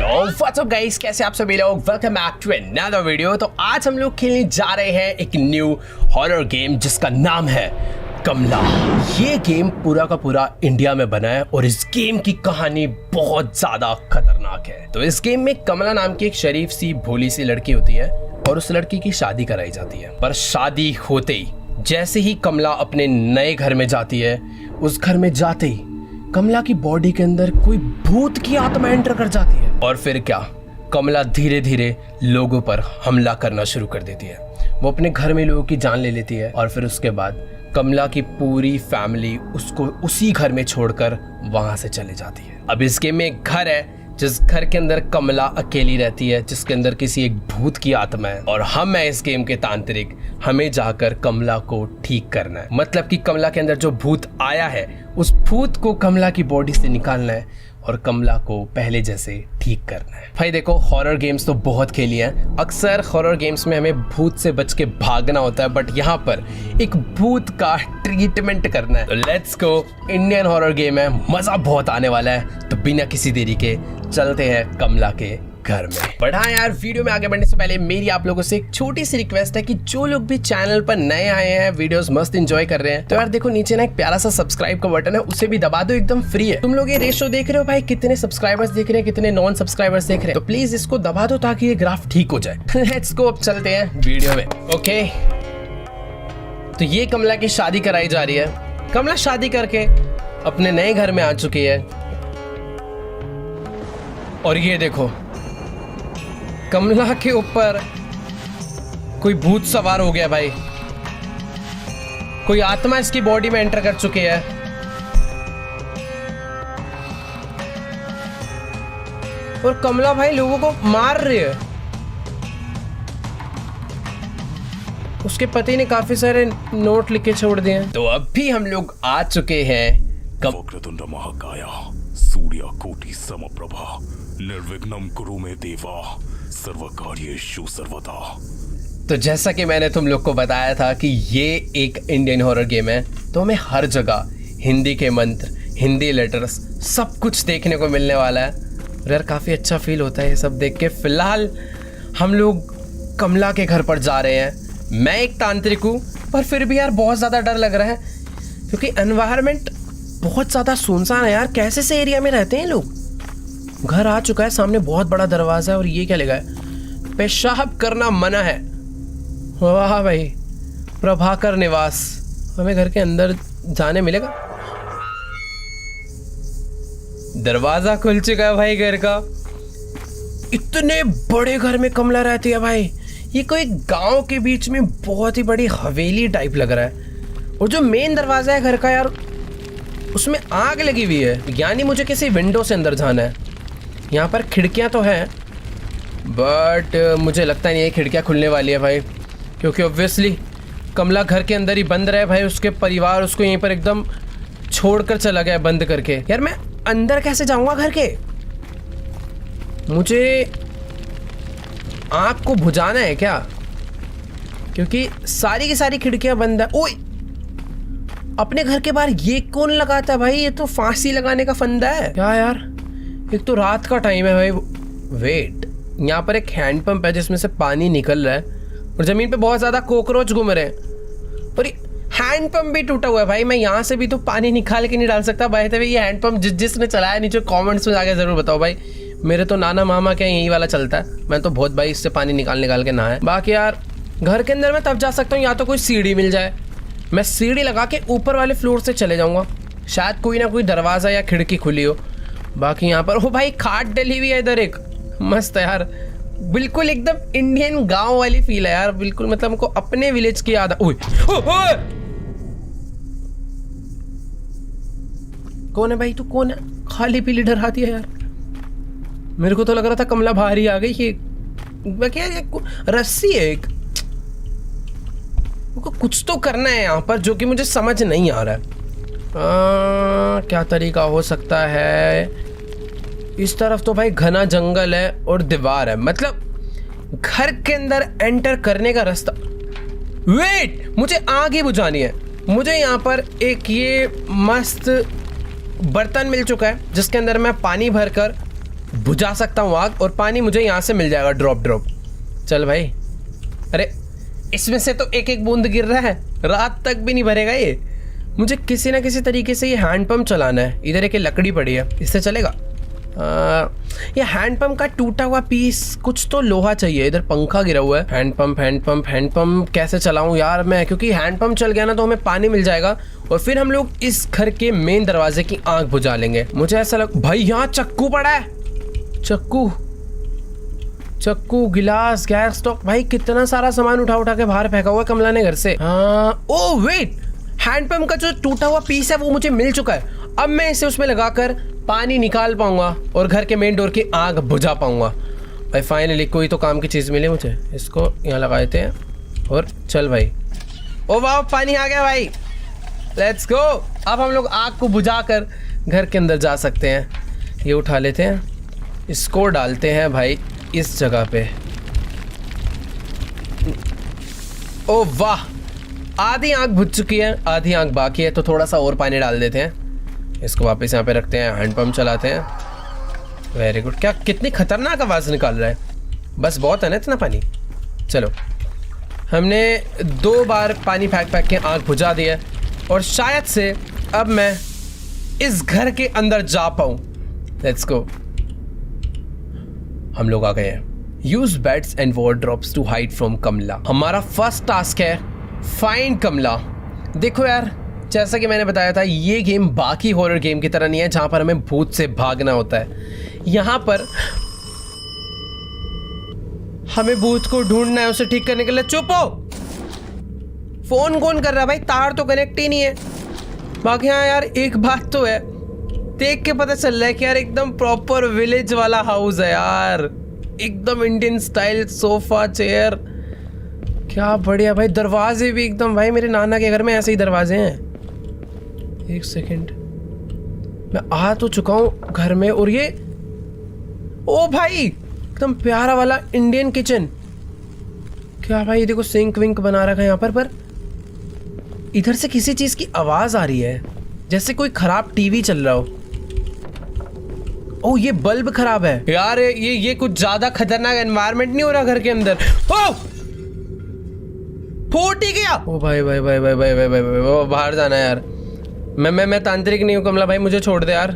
तो what's up guys, कैसे आप सभी लोग। Welcome back to another video. तो आज हम लोग खेलने जा रहे हैं एक न्यू हॉरर गेम जिसका नाम है कमला। ये गेम पूरा का पूरा इंडिया में बना है और इस गेम की कहानी बहुत ज्यादा खतरनाक है। तो इस गेम में कमला नाम की एक शरीफ सी भोली सी लड़की होती है और उस लड़की की शादी कराई जाती है। पर शादी होते ही जैसे ही कमला अपने नए घर में जाती है, उस घर में जाते ही कमला की बॉडी के अंदर कोई भूत की आत्मा एंटर कर जाती है। और फिर क्या, कमला धीरे धीरे लोगों पर हमला करना शुरू कर देती है। वो अपने घर में लोगों की जान ले लेती है और फिर उसके बाद कमला की पूरी फैमिली उसको उसी घर में छोड़कर वहां से चले जाती है। अब इस गेम में एक घर है जिस घर के अंदर कमला अकेली रहती है, जिसके अंदर किसी एक भूत की आत्मा है और हम है इस गेम के तांत्रिक। हमें जाकर कमला को ठीक करना है। मतलब कि कमला के अंदर जो भूत आया है उस भूत को कमला की बॉडी से निकालना है और कमला को पहले जैसे ठीक करना है। भाई देखो, हॉरर गेम्स तो बहुत खेली हैं। अक्सर हॉरर गेम्स में हमें भूत से बच के भागना होता है, बट यहाँ पर एक भूत का ट्रीटमेंट करना है। तो let's go, Indian horror game है, मजा बहुत आने वाला है। तो बिना किसी देरी के चलते हैं कमला के घर में। बट हाँ यार, वीडियो में आगे बढ़ने से पहले मेरी आप लोगों से एक छोटी सी रिक्वेस्ट है कि जो लोग भी चैनल पर नए आए हैं, वीडियोस मस्त एंजॉय कर रहे हैं, तो यार देखो नीचे ना एक प्यारा सा सब्सक्राइब का बटन है, उसे भी दबा दो, एकदम फ्री है। तुम लोग ये रेशो देख रहे हो भाई, कितने सब्सक्राइबर्स देख रहे हैं, कितने नॉन सब्सक्राइबर्स देख रहे हैं, तो प्लीज इसको दबा दो ताकि ये ग्राफ ठीक हो जाए। लेट्स गो, अब चलते हैं वीडियो में। ओके, तो ये कमला की शादी कराई जा रही है। कमला शादी करके अपने नए घर में आ चुकी है और ये देखो, कमला के ऊपर कोई भूत सवार हो गया भाई। कोई आत्मा इसकी बॉडी में एंटर कर चुकी है। और कमला भाई लोगों को मार रही है। उसके पति ने काफी सारे नोट लिख के छोड़ दिए हैं। तो अभी हम लोग आ चुके हैं वक्रतुंड महाकाया सूर्यकोटि समप्रभा निर्विघ्नं कुरु मे देवा सर्वकार्येषु सर्वदा। तो जैसा कि मैंने तुम लोग को बताया था कि ये एक इंडियन हॉरर गेम है, तो हमें हर जगह हिंदी के मंत्र, हिंदी लेटर्स, सब कुछ देखने को मिलने वाला है। और यार काफ़ी अच्छा फील होता है ये सब देख के। फिलहाल हम लोग कमला के घर पर जा रहे हैं। मैं एक तांत्रिक हूँ, पर फिर भी यार बहुत ज़्यादा डर लग रहा है क्योंकि एनवायरनमेंट बहुत ज़्यादा सुनसान है यार। कैसे से एरिया में रहते हैं लोग। घर आ चुका है, सामने बहुत बड़ा दरवाजा है और ये क्या लिखा है, पेशाब करना मना है। वाह भाई, प्रभाकर निवास। हमें घर के अंदर जाने मिलेगा। दरवाजा खुल चुका है भाई घर का। इतने बड़े घर में कमला रहती है भाई। ये कोई गांव के बीच में बहुत ही बड़ी हवेली टाइप लग रहा है। और जो मेन दरवाजा है घर का यार, उसमें आग लगी हुई है, यानी मुझे किसी विंडो से अंदर जाना है। यहाँ पर खिड़कियाँ तो हैं, बट मुझे लगता नहीं है खिड़कियाँ खुलने वाली है भाई, क्योंकि ऑब्वियसली कमला घर के अंदर ही बंद रहे भाई। उसके परिवार उसको यहीं पर एकदम छोड़कर चला गया बंद करके। यार मैं अंदर कैसे जाऊँगा घर के? मुझे आँख को बुझाना है क्या? क्योंकि सारी की सारी खिड़कियाँ बंद है। ओए, अपने घर के बाहर ये कौन लगाता है भाई? ये तो फांसी लगाने का फंदा है क्या यार? एक तो रात का टाइम है भाई। वेट, यहाँ पर एक हैंडपंप है जिसमें से पानी निकल रहा है और जमीन पे बहुत ज्यादा कॉकरोच घूम रहे हैं। और हैंडपंप भी टूटा हुआ है भाई। मैं यहाँ से भी तो पानी निकाल के नहीं डाल सकता भाई। तभी ये हैंडपंप जिसने चलाया, नीचे कमेंट्स में जाके जरूर बताओ भाई। मेरे तो नाना मामा क्या यही वाला चलता है। मैं तो बहुत भाई इससे पानी निकाल के नहाया। बाकी यार घर के अंदर मैं तब जा सकता हूँ या तो कोई सीढ़ी मिल जाए। मैं सीढ़ी लगा के ऊपर वाले फ्लोर से चले जाऊँगा, शायद कोई ना कोई दरवाज़ा या खिड़की खुली हो। बाकी यहाँ पर ओ भाई खाट डली हुई है इधर एक, मस्त है यार। बिल्कुल एकदम इंडियन गांव वाली फील है यार। बिल्कुल मतलब हमको अपने विलेज की याद। ओए कौन है भाई? तू कौन है? खाली पीली डराती है यार। मेरे को तो लग रहा था कमला बाहर ही आ गई। ये क्या रस्सी है एक, कुछ तो करना है यहाँ पर जो कि मुझे समझ नहीं आ रहा है। क्या तरीका हो सकता है? इस तरफ तो भाई घना जंगल है और दीवार है, मतलब घर के अंदर एंटर करने का रास्ता। वेट, मुझे आग ही बुझानी है। मुझे यहाँ पर एक ये मस्त बर्तन मिल चुका है जिसके अंदर मैं पानी भरकर बुझा सकता हूँ आग, और पानी मुझे यहाँ से मिल जाएगा ड्रॉप। चल भाई, अरे इसमें से तो एक एक बूंद गिर रहा है, रात तक भी नहीं भरेगा ये। मुझे किसी ना किसी तरीके से ये हैंडपम्प चलाना है। इधर एक लकड़ी पड़ी है, इससे चलेगा? ये हैंडपम्प का टूटा हुआ पीस, कुछ तो लोहा चाहिए। इधर पंखा गिरा हुआ है। हैंडपम्प कैसे चलाऊं यार मैं, क्योंकि हैंडपम्प चल गया ना तो हमें पानी मिल जाएगा और फिर हम लोग इस घर के मेन दरवाजे की आंख बुझा लेंगे। मुझे ऐसा लग भाई यहाँ चक्कू पड़ा है, चक्कू गिलास, गैस स्टॉक। भाई कितना सारा सामान उठा के बाहर फेंका हुआ कमला ने घर से। ओ वेट, हैंडपम्प का जो टूटा हुआ पीस है वो मुझे मिल चुका है। अब मैं इसे उसमें लगाकर पानी निकाल पाऊंगा और घर के मेन डोर की आग बुझा पाऊंगा। भाई फाइनली कोई तो काम की चीज़ मिली मुझे। इसको यहाँ लगा देते हैं और चल भाई। ओ वाह, पानी आ गया भाई, लेट्स गो। अब हम लोग आग को बुझाकर घर के अंदर जा सकते हैं। ये उठा लेते हैं, इसको डालते हैं भाई इस जगह पे। ओ वाह, आधी आग बुझ चुकी है, आधी आग बाकी है, तो थोड़ा सा और पानी डाल देते हैं। इसको वापस यहाँ पे रखते हैं, हैंडपम्प चलाते हैं। Very good. क्या कितनी खतरनाक आवाज़ निकाल रहा है, बस बहुत है ना इतना पानी। चलो, हमने 2 बार पानी फेंक के आग बुझा दी है और शायद से अब मैं इस घर के अंदर जा पाऊँ। Let's go. हम लोग आ गए हैं। Use beds and wardrobes to hide from Kamla. हमारा फर्स्ट टास्क है फाइंड कमला। देखो यार, जैसा कि मैंने बताया था, ये गेम बाकी हॉरर गेम की तरह नहीं है जहां पर हमें भूत से भागना होता है। यहां पर हमें भूत को ढूंढना है, उसे ठीक करने के लिए। चुप हो, फोन कौन कर रहा है भाई, तार तो कनेक्ट ही नहीं है। बाकी हाँ यार, एक बात तो है, देख के पता चल रहा है कि यार एकदम प्रॉपर विलेज वाला हाउस है यार, एकदम इंडियन स्टाइल, सोफा चेयर, क्या बढ़िया भाई। दरवाजे भी एकदम, भाई मेरे नाना के घर में ऐसे ही दरवाजे हैं। एक सेकंड, मैं आ तो चुका हूँ घर में, और ये ओ भाई एकदम प्यारा वाला इंडियन किचन। क्या भाई, देखो सिंक विंक बना रखा है यहाँ पर इधर से किसी चीज की आवाज आ रही है, जैसे कोई खराब टीवी चल रहा हो। ओ ये बल्ब खराब है यार, ये कुछ ज्यादा खतरनाक एनवायरनमेंट नहीं हो रहा घर के अंदर। ओ फूट ही गया। ओ भाई भाई भाई भाई भाई भाई भाई, भाई बाहर जाना है यार। मैं तांत्रिक नहीं हूँ कमला भाई, मुझे छोड़ दे यार।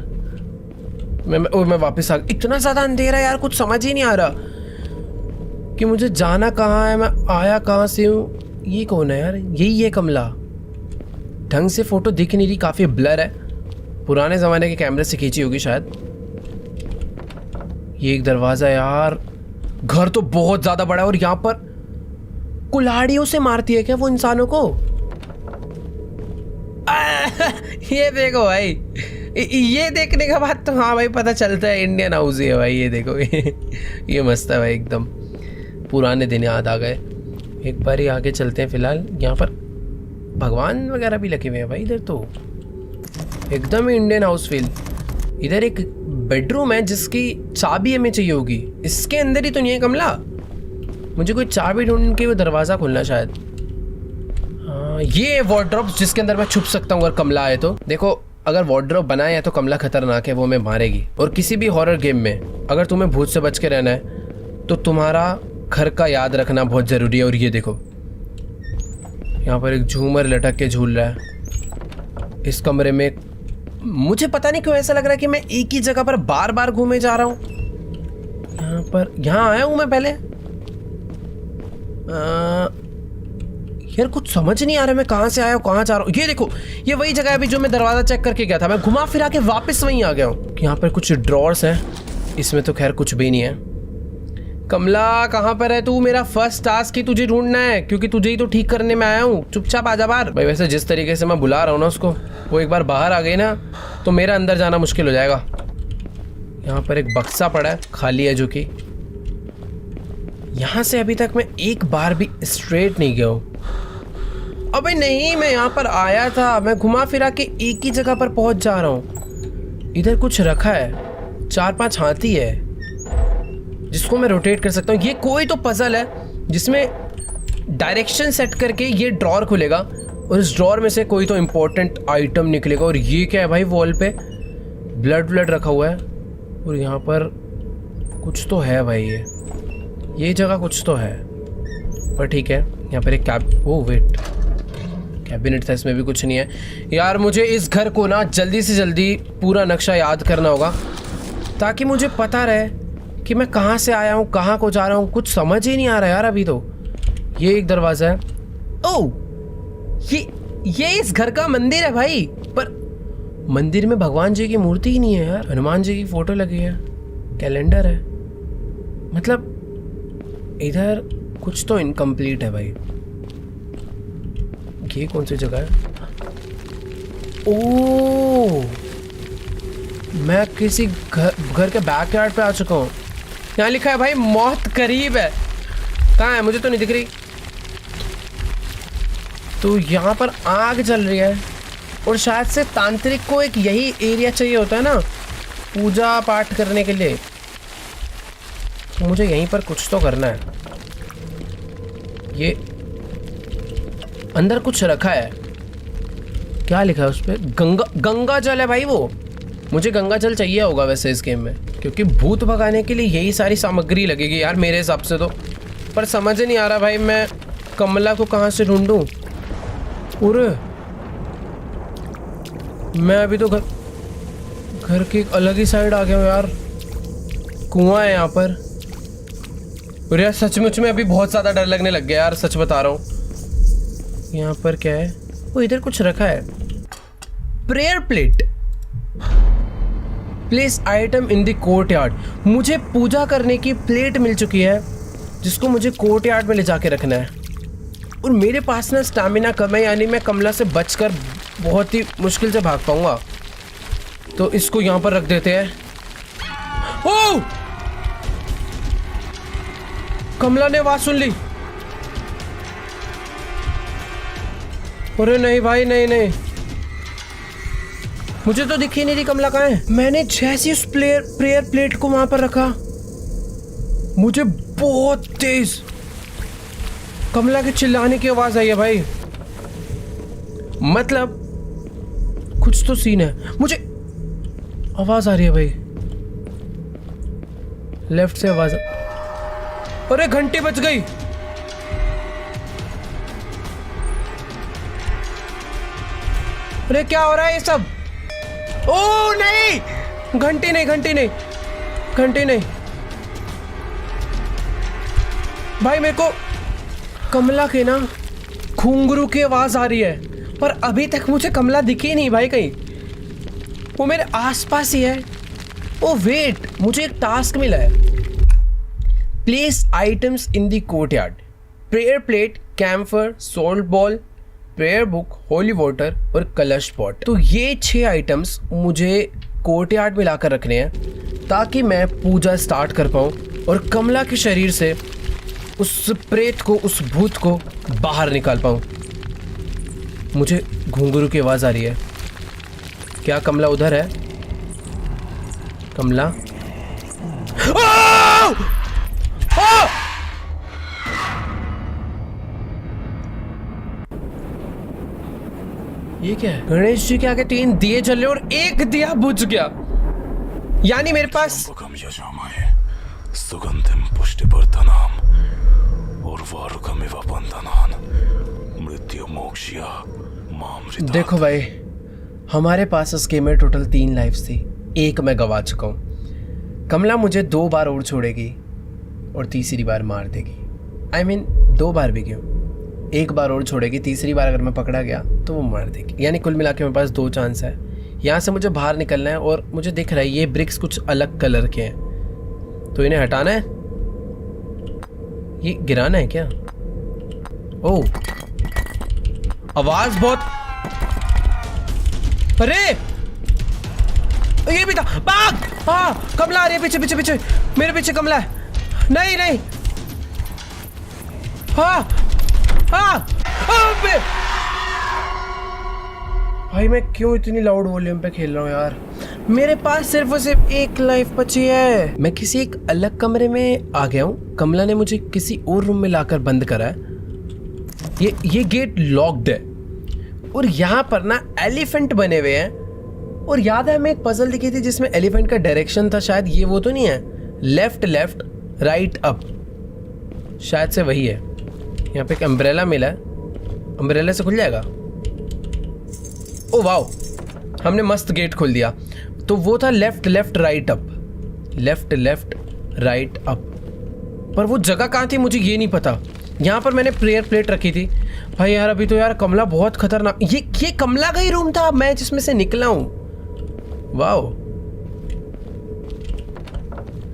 मैं वापस आ गया। इतना ज्यादा अंधेरा यार, कुछ समझ ही नहीं आ रहा कि मुझे जाना कहाँ है, मैं आया कहाँ से हूँ। ये कौन है यार? यही है कमला। ढंग से फोटो दिख नहीं रही, काफी ब्लर है, पुराने जमाने के कैमरे से खींची होगी शायद। ये एक दरवाजा यार, घर तो बहुत ज्यादा बड़ा है, और यहाँ पर कुल्हाड़ियों से मारती है क्या वो इंसानों को? ये देखो भाई, ये देखने के बाद तो हाँ भाई पता चलता है इंडियन हाउस ही है भाई। ये देखो ये मस्त है भाई, एकदम पुराने दिन याद आ गए। एक बार ही आगे चलते हैं। फिलहाल यहाँ पर भगवान वगैरह भी लगे हुए हैं भाई। इधर तो एकदम ही इंडियन हाउस फील। इधर एक बेडरूम है जिसकी चाबी हमें चाहिए होगी। इसके अंदर ही तो नहीं है कमला? मुझे कोई चाबी ढूंढ के वो दरवाज़ा खोलना शायद। हाँ, ये वार्डरोब जिसके अंदर मैं छुप सकता हूँ अगर कमला आए तो। देखो, अगर वार्डरोब बनाया है तो कमला खतरनाक है, वो हमें मारेगी। और किसी भी हॉरर गेम में अगर तुम्हें भूत से बच के रहना है तो तुम्हारा घर का याद रखना बहुत ज़रूरी है। और ये देखो, यहाँ पर एक झूमर लटक के झूल रहा है इस कमरे में। मुझे पता नहीं क्यों ऐसा लग रहा है कि मैं एक ही जगह पर बार बार घूमे जा रहा हूँ। यहाँ आया हूँ मैं पहले। यार कुछ समझ नहीं आ रहा मैं कहाँ से आया हूँ, कहाँ जा रहा हूँ। ये देखो, ये वही जगह है अभी जो मैं दरवाज़ा चेक करके गया था। मैं घुमा फिरा के वापस वहीं आ गया हूँ। यहाँ पर कुछ ड्रॉर्स हैं, इसमें तो खैर कुछ भी नहीं है। कमला कहाँ पर है तू? मेरा फर्स्ट टास्क ही तुझे ढूंढना है, क्योंकि तुझे ही तो ठीक करने में आया हूँ। चुपचाप आजा बाहर। भाई वैसे जिस तरीके से मैं बुला रहा हूँ ना उसको, वो एक बार बाहर आ गई ना तो मेरा अंदर जाना मुश्किल हो जाएगा। यहाँ पर एक बक्सा पड़ा है, खाली है, जो कि यहाँ से अभी तक मैं एक बार भी स्ट्रेट नहीं गया हूँ। अबे नहीं, मैं यहाँ पर आया था, मैं घुमा फिरा के एक ही जगह पर पहुँच जा रहा हूँ। इधर कुछ रखा है, 4-5 हाथी है जिसको मैं रोटेट कर सकता हूँ। ये कोई तो पजल है जिसमें डायरेक्शन सेट करके ये ड्रॉर खुलेगा और इस ड्रॉर में से कोई तो इम्पोर्टेंट आइटम निकलेगा। और ये क्या है भाई? वॉल पे ब्लड रखा हुआ है और यहाँ पर कुछ तो है भाई, ये जगह कुछ तो है, पर ठीक है। यहाँ पर एक ओ वेट, कैबिनेट था, इसमें भी कुछ नहीं है यार। मुझे इस घर को ना जल्दी से जल्दी पूरा नक्शा याद करना होगा ताकि मुझे पता रहे कि मैं कहाँ से आया हूँ, कहाँ को जा रहा हूँ। कुछ समझ ही नहीं आ रहा यार अभी तो। ये एक दरवाज़ा है। ओह, ये इस घर का मंदिर है भाई, पर मंदिर में भगवान जी की मूर्ति ही नहीं है यार। हनुमान जी की फोटो लगी है, कैलेंडर है, मतलब इधर कुछ तो इनकम्प्लीट है भाई। ये कौन सी जगह है? ओह, मैं किसी घर के बैकयार्ड पे आ चुका हूँ। यहाँ लिखा है भाई मौत करीब है। कहाँ है? मुझे तो नहीं दिख रही। तो यहाँ पर आग जल रही है और शायद से तांत्रिक को एक यही एरिया चाहिए होता है ना पूजा पाठ करने के लिए। तो मुझे यहीं पर कुछ तो करना है। ये अंदर कुछ रखा है, क्या लिखा है उस पर? गंगा जल है भाई वो। मुझे गंगा जल चाहिए होगा वैसे इस गेम में, क्योंकि भूत भगाने के लिए यही सारी सामग्री लगेगी यार मेरे हिसाब से तो। पर समझ नहीं आ रहा भाई मैं कमला को कहाँ से ढूंढूं। अरे मैं अभी तो घर की एक अलग ही साइड आ गया हूँ यार। कुआं है यहाँ पर। अरे यार सचमुच में अभी बहुत ज़्यादा डर लगने लग गया यार, सच बता रहा हूँ। यहाँ पर क्या है? वो इधर कुछ रखा है, prayer plate. Place item in the courtyard. मुझे पूजा करने की प्लेट मिल चुकी है जिसको मुझे कोर्टयार्ड में ले जाके रखना है। और मेरे पास ना स्टैमिना कम है, यानी मैं कमला से बचकर बहुत ही मुश्किल से भाग पाऊंगा। तो इसको यहाँ पर रख देते हैं। ओह! कमला ने आवाज सुन ली। अरे नहीं भाई, नहीं, मुझे तो दिख ही नहीं रही कमला कहाँ है। मैंने जैसे उस प्रेयर प्लेट को वहां पर रखा, मुझे बहुत तेज कमला के चिल्लाने की आवाज आई है भाई। मतलब कुछ तो सीन है। मुझे आवाज आ रही है भाई, लेफ्ट से आवाज। अरे घंटी बज गई। अरे क्या हो रहा है ये सब? ओ नहीं, घंटी नहीं भाई। मेरे को कमला के ना घुंघरू की आवाज आ रही है, पर अभी तक मुझे कमला दिखी नहीं भाई कहीं। वो मेरे आसपास ही है। ओ वेट, मुझे एक टास्क मिला है। Place items in the courtyard. Prayer plate, camphor, salt ball, prayer book, holy water और कलश पॉट। तो ये 6 आइटम्स मुझे कोर्टयार्ड में लाकर रखने हैं ताकि मैं पूजा स्टार्ट कर पाऊँ और कमला के शरीर से उस प्रेत को, उस भूत को बाहर निकाल पाऊँ। मुझे घुंघरू की आवाज़ आ रही है। क्या कमला उधर है? कमला? ये क्या है? गणेश जी के आगे 3 दिए जल रहे और एक दिया बुझ गया। यानी मेरे पास सुगंधिम पुष्टिवर्धनम उर्वारुकमिव बंधनान मृत्यु मोक्षया मामृता। देखो भाई, हमारे पास इस गेम में टोटल 3 लाइफ्स थी, एक मैं गवा चुका हूँ। कमला मुझे 2 बार और छोड़ेगी और तीसरी बार मार देगी। I mean 2 बार भी क्यों, 1 बार और छोड़ेगी, तीसरी बार अगर मैं पकड़ा गया तो वो मार देगी। यानी कुल मिला के मेरे पास 2 चांस है। यहाँ से मुझे बाहर निकलना है और मुझे दिख रहा है ये ब्रिक्स कुछ अलग कलर के हैं, तो इन्हें हटाना है। ये गिराना है क्या? ओह, आवाज बहुत। अरे ये भी था। भाग! हाँ, कमला आ रही है पीछे, मेरे पीछे कमला है। नहीं। हाँ। भाई मैं क्यों इतनी लाउड वॉल्यूम पे खेल रहा हूँ यार? मेरे पास सिर्फ और सिर्फ 1 लाइफ बची है। मैं किसी एक अलग कमरे में आ गया हूँ। कमला ने मुझे किसी और रूम में लाकर बंद करा है। ये गेट लॉक्ड है और यहाँ पर ना एलिफेंट बने हुए हैं। और याद है हमें एक पजल दिखी थी जिसमें एलिफेंट का डायरेक्शन था, शायद ये वो तो नहीं है? लेफ्ट लेफ्ट राइट अप, शायद से वही है। यहाँ पे एक अम्ब्रेला मिला है, अम्ब्रेला से खुल जाएगा। ओ वाओ, हमने मस्त गेट खोल दिया। तो वो था left left right up, left left right up. पर वो जगह कहाँ थी मुझे ये नहीं पता। यहाँ पर मैंने प्रेयर प्लेट रखी थी। भाई यार अभी तो यार कमला बहुत खतरनाक। ये कमला का ही रूम था मैं जिसमें से निकला हूँ। Wow,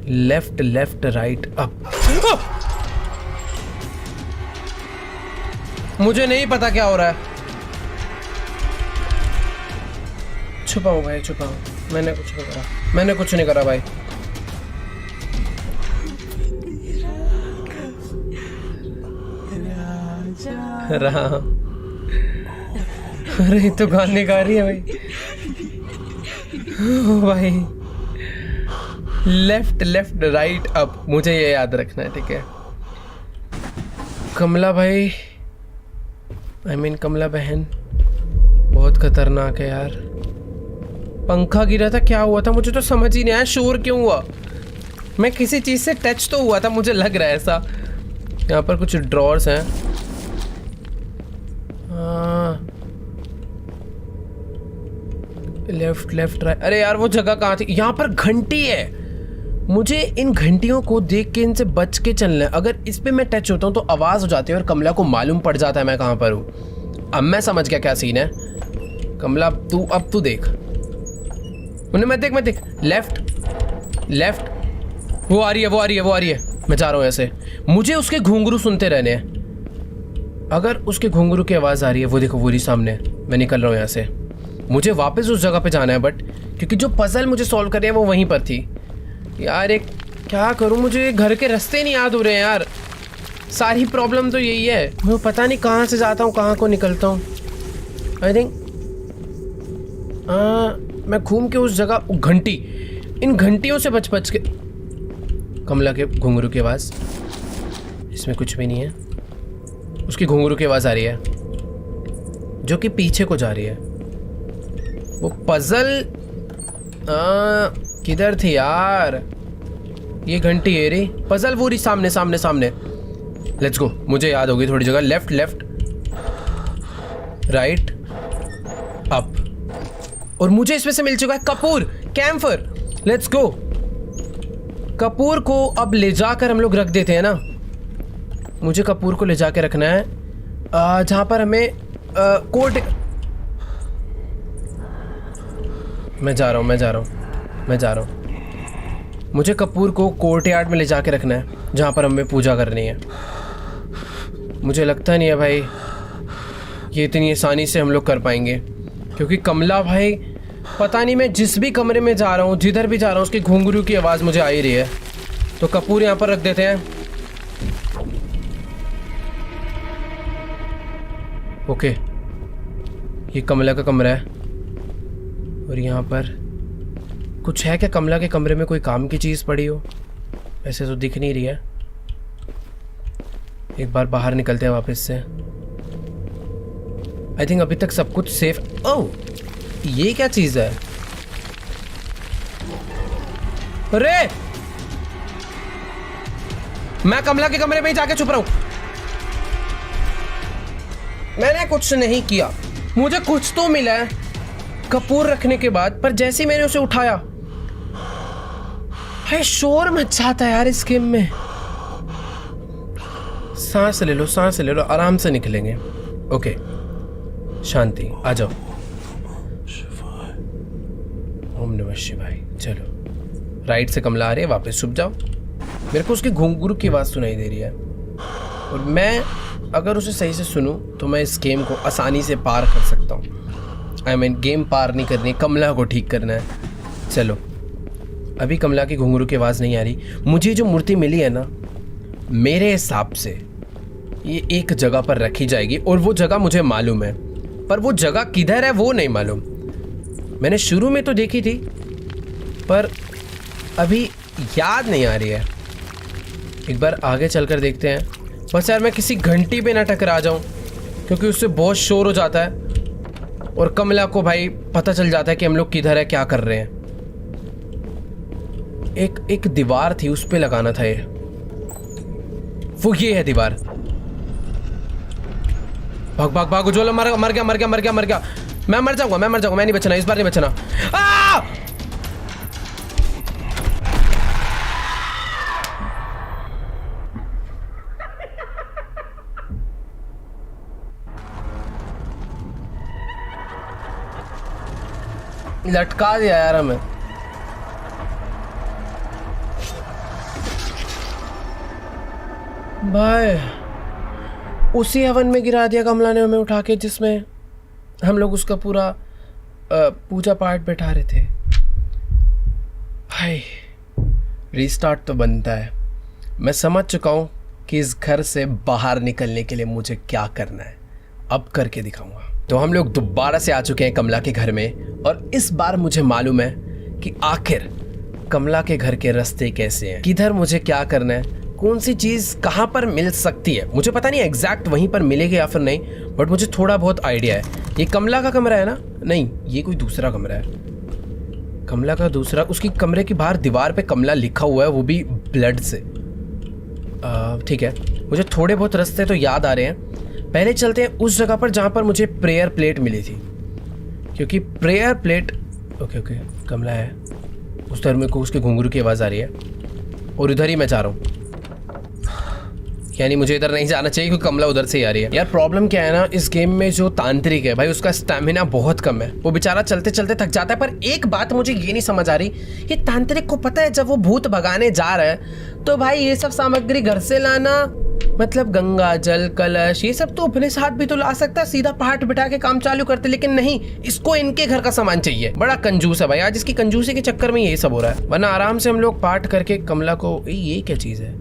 left left right up. मुझे नहीं पता क्या हो रहा है। छुपाओ भाई छुपाओ, मैंने कुछ नहीं करा भाई। राम, अरे तो गाने गा रही है भाई। ओ भाई, लेफ्ट लेफ्ट राइट अप, मुझे ये याद रखना है, ठीक है। कमला भाई, कमला बहन बहुत खतरनाक है यार। पंखा गिरा था, क्या हुआ था मुझे तो समझ ही नहीं आया। शोर क्यों हुआ? मैं किसी चीज से टच तो हुआ था, मुझे लग रहा है ऐसा। यहाँ पर कुछ ड्रॉर्स हैं। Left left right. अरे यार वो जगह कहाँ थी? यहाँ पर घंटी है। मुझे इन घंटियों को देख के इनसे बच के चलना है। अगर इस पे मैं टच होता हूँ तो आवाज हो जाती है और कमला को मालूम पड़ जाता है मैं कहाँ पर हूँ। अब मैं समझ गया क्या सीन है। कमला अब तू देख, उन्हें मैं देख। लेफ्ट लेफ्ट, वो आ रही है। मैं जा रहा हूँ ऐसे। मुझे उसके घुंघरू सुनते रहने हैं। अगर उसके घुंघरू की आवाज़ आ रही है, वो देखो वो रही सामने। मैं निकल रहा हूँ यहाँ से। मुझे वापस उस जगह पे जाना है, बट क्योंकि जो पजल मुझे सॉल्व करनी है वो वहीं पर थी। यार एक क्या करूँ, मुझे घर के रास्ते नहीं याद हो रहे हैं यार। सारी प्रॉब्लम तो यही है, मैं पता नहीं कहाँ से जाता हूँ कहाँ को निकलता हूँ। आई थिंक मैं घूम के उस जगह, घंटी, इन घंटियों से बच के। कमला के घुंघरू की आवाज़, इसमें कुछ भी नहीं है। उसकी घुंघरू की आवाज़ आ रही है जो कि पीछे को जा रही है। वो पजल किधर थी यार? ये घंटी है रे, पजल वो रही सामने। लेट्स गो, मुझे याद होगी थोड़ी जगह। लेफ्ट लेफ्ट राइट अप, और मुझे इसमें से मिल चुका है कपूर, कैम्फर। Let's go. कपूर को अब ले जाकर हम लोग रख देते हैं ना। मुझे कपूर को ले जाकर रखना है जहां पर हमें कोर्ट। मैं जा रहा हूँ। मुझे कपूर को कोर्ट यार्ड में ले जाके रखना है जहाँ पर हमें पूजा करनी है। मुझे लगता नहीं है भाई ये इतनी आसानी से हम लोग कर पाएंगे, क्योंकि कमला भाई पता नहीं, मैं जिस भी कमरे में जा रहा हूँ, जिधर भी जा रहा हूँ, उसकी घुंघरू की आवाज़ मुझे आ ही रही है। तो कपूर यहाँ पर रख देते हैं। ओके, ये कमला का कमरा है। और यहाँ पर कुछ है क्या? कमला के कमरे में कोई काम की चीज़ पड़ी हो? ऐसे तो दिख नहीं रही है। एक बार बाहर निकलते हैं वापस से। आई थिंक अभी तक सब कुछ सेफ। ओह, ये क्या चीज़ है? अरे मैं कमला के कमरे में ही जाके छुप रहा हूं। मैंने कुछ नहीं किया, मुझे कुछ तो मिला है कपूर रखने के बाद, पर जैसे ही मैंने उसे उठाया, है शोर मच जाता है यार इस गेम में। सांस ले लो, आराम से निकलेंगे। ओके, शांति, आ जाओ। ओम नमः शिवाय। चलो, राइट से कमला आ रही है, वापस छुप जाओ। मेरे को उसकी घुंघरू की आवाज़ सुनाई दे रही है, और मैं अगर उसे सही से सुनूं तो मैं इस गेम को आसानी से पार कर सकता हूँ। गेम पार नहीं करनी, कमला को ठीक करना है। चलो, अभी कमला की घुंघरू की आवाज़ नहीं आ रही। मुझे जो मूर्ति मिली है ना, मेरे हिसाब से ये एक जगह पर रखी जाएगी, और वो जगह मुझे मालूम है, पर वो जगह किधर है वो नहीं मालूम। मैंने शुरू में तो देखी थी, पर अभी याद नहीं आ रही है। एक बार आगे चलकर देखते हैं। बस यार मैं किसी घंटी पे ना टकरा जाऊं, क्योंकि उससे बहुत शोर हो जाता है, और कमला को भाई पता चल जाता है कि हम लोग किधर है, क्या कर रहे हैं। एक दीवार थी, उस पे लगाना था ये। वो ये है दीवार। भाग भाग भाग, उज्ज्वल मर गया मर गया मर गया मर गया। मैं मर जाऊंगा, मैं नहीं बचना, इस बार नहीं बचना। लटका दिया यार हमें। भाई उसी हवन में गिरा दिया कमला ने हमें उठा के, जिसमें हम लोग उसका पूरा पूजा पाठ बैठा रहे थे। भाई रीस्टार्ट तो बनता है। मैं समझ चुका हूँ कि इस घर से बाहर निकलने के लिए मुझे क्या करना है, अब करके दिखाऊंगा। तो हम लोग दोबारा से आ चुके हैं कमला के घर में, और इस बार मुझे मालूम है कि आखिर कमला के घर के रास्ते कैसे हैं, किधर मुझे क्या करना है, कौन सी चीज़ कहाँ पर मिल सकती है। मुझे पता नहीं एग्जैक्ट वहीं पर मिलेगी या फिर नहीं, बट मुझे थोड़ा बहुत आइडिया है। ये कमला का कमरा है ना? नहीं, ये कोई दूसरा कमरा है। कमला का दूसरा, उसकी कमरे की बाहर दीवार पे कमला लिखा हुआ है, वो भी ब्लड से। ठीक है, मुझे थोड़े बहुत रास्ते तो याद आ रहे हैं। पहले चलते हैं उस जगह पर जहाँ पर मुझे प्रेयर प्लेट मिली थी, क्योंकि प्रेयर प्लेट ओके कमला है उस तरह। मेरे को उसके घुंघरू की आवाज़ आ रही है और इधर ही मैं जा रहा हूँ, यानी मुझे इधर नहीं जाना चाहिए क्योंकि कमला उधर से ही आ रही है। यार प्रॉब्लम क्या है ना, इस गेम में जो तांत्रिक है भाई, उसका स्टैमिना बहुत कम है। वो बेचारा चलते चलते थक जाता है। पर एक बात मुझे ये नहीं समझ आ रही, ये तांत्रिक को पता है जब वो भूत भगाने जा रहा है तो भाई ये सब सामग्री घर से लाना, मतलब गंगा जल कलश ये सब तो अपने साथ भी तो ला सकता है, सीधा पाठ बिठा के काम चालू करते। लेकिन नहीं, इसको इनके घर का सामान चाहिए। बड़ा कंजूस है भाई, आज इसकी कंजूसी के चक्कर में ये सब हो रहा है। वरना आराम से हम लोग पाठ करके कमला को। ये क्या चीज़ है?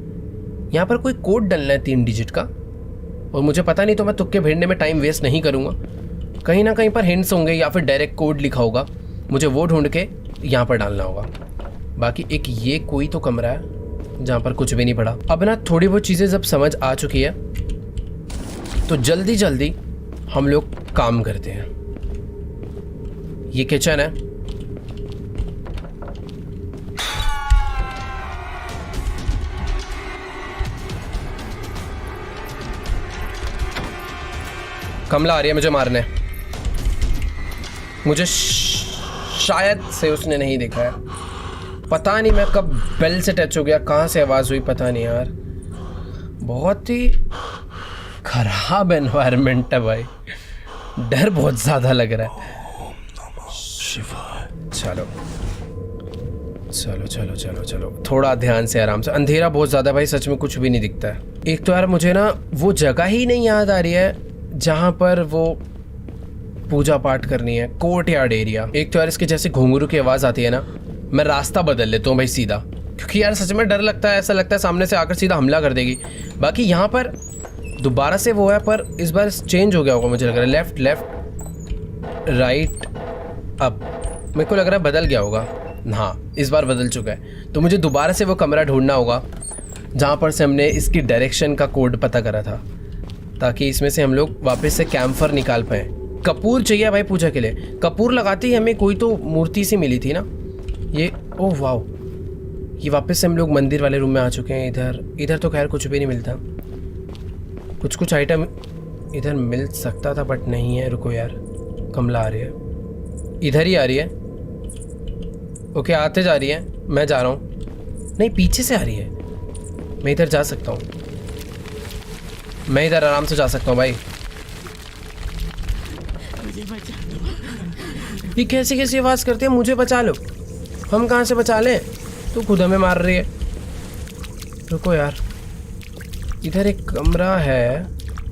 यहाँ पर कोई कोड डलना है 3 डिजिट का, और मुझे पता नहीं, तो मैं तुक्के भेड़ने में टाइम वेस्ट नहीं करूँगा। कहीं ना कहीं पर हिंट्स होंगे या फिर डायरेक्ट कोड लिखा होगा, मुझे वो ढूंढ के यहाँ पर डालना होगा। बाकी एक ये कोई तो कमरा है जहाँ पर कुछ भी नहीं पड़ा। अब ना थोड़ी बहुत चीज़ें जब समझ आ चुकी है तो जल्दी जल्दी हम लोग काम करते हैं। ये किचन है, कमला आ रही है मुझे मारने। मुझे शायद से उसने नहीं देखा है, पता नहीं मैं कब बेल से टच हो गया, कहाँ से आवाज़ हुई पता नहीं यार। बहुत ही खराब एनवायरनमेंट है भाई, डर बहुत ज़्यादा लग रहा है। चलो चलो चलो चलो चलो, थोड़ा ध्यान से आराम से। अंधेरा बहुत ज़्यादा भाई, सच में कुछ भी नहीं दिखता है। एक तो यार मुझे ना वो जगह ही नहीं याद आ रही है जहाँ पर वो पूजा पाठ करनी है, कोर्ट यार्ड एरिया। एक तो यार इसके जैसे घुंघरू की आवाज़ आती है ना, मैं रास्ता बदल लेता हूँ भाई सीधा, क्योंकि यार सच में डर लगता है, ऐसा लगता है सामने से आकर सीधा हमला कर देगी। बाकी यहाँ पर दोबारा से वो है, पर इस बार चेंज हो गया होगा मुझे लग रहा है। लेफ्ट लेफ्ट राइट अब, मेरे को लग रहा है बदल गया होगा। हाँ इस बार बदल चुका है, तो मुझे दोबारा से वो कमरा ढूंढना होगा जहाँ पर से हमने इसकी डायरेक्शन का कोड पता करा था, ताकि इसमें से हम लोग वापस से कैम्फर निकाल पाएँ। कपूर चाहिए भाई पूजा के लिए, कपूर लगाते ही हमें कोई तो मूर्ति सी मिली थी ना ये। ओह वाओ, ये वापस से हम लोग मंदिर वाले रूम में आ चुके हैं। इधर तो खैर कुछ भी नहीं मिलता, कुछ आइटम इधर मिल सकता था बट नहीं है। रुको यार, कमला आ रही है, इधर ही आ रही है। ओके आते जा रही है, मैं जा रहा हूँ। नहीं पीछे से आ रही है, मैं इधर जा सकता हूँ, मैं इधर आराम से जा सकता हूँ भाई। ये कैसी कैसी आवाज़ करती है, मुझे बचा लो। हम कहाँ से बचा लें, तू खुद हमें मार रही है। रुको यार, इधर एक कमरा है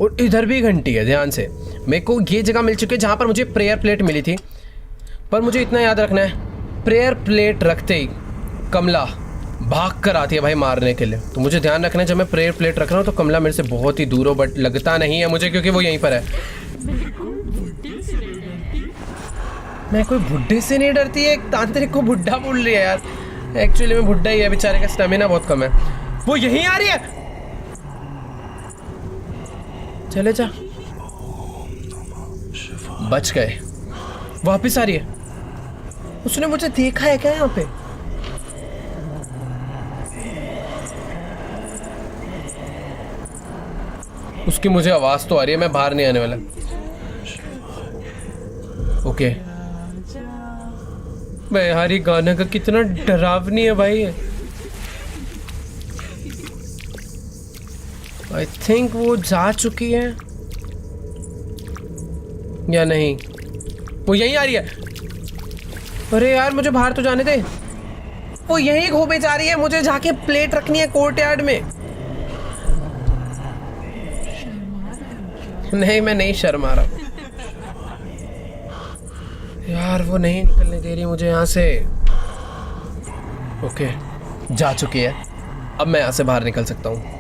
और इधर भी घंटी है। ध्यान से, मेरे को ये जगह मिल चुकी है जहाँ पर मुझे प्रेयर प्लेट मिली थी। पर मुझे इतना याद रखना है, प्रेयर प्लेट रखते ही कमला भाग कर आती है भाई मारने के लिए। तो मुझे ध्यान रखना है, जब मैं प्रेयर प्लेट रख रहा हूँ तो कमला मेरे से बहुत ही दूर हो, बट लगता नहीं है मुझे क्योंकि वो यहीं पर है। मैं कोई बुड्ढे से नहीं डरती है, एक तांत्रिक को बुड्ढा बोल रही है यार। एक्चुअली में बुड्ढा ही है, बेचारे का स्टेमिना बहुत कम है। वो यहीं आ रही है, चले जा, बच गए। वापिस आ रही है, उसने मुझे देखा है क्या यहाँ पे? उसकी मुझे आवाज तो आ रही है, मैं बाहर नहीं आने वाला। ओके भाई यार, ये गाना का कितना डरावनी है भाई। आई थिंक वो जा चुकी है या नहीं, वो यहीं आ रही है। अरे यार मुझे बाहर तो जाने दे, वो यहीं घूमे जा रही है, मुझे जाके प्लेट रखनी है कोर्टयार्ड में। नहीं मैं नहीं शर्मा रहा यार, वो नहीं निकलने दे रही मुझे यहाँ से। ओके जा चुकी है, अब मैं यहाँ से बाहर निकल सकता हूँ।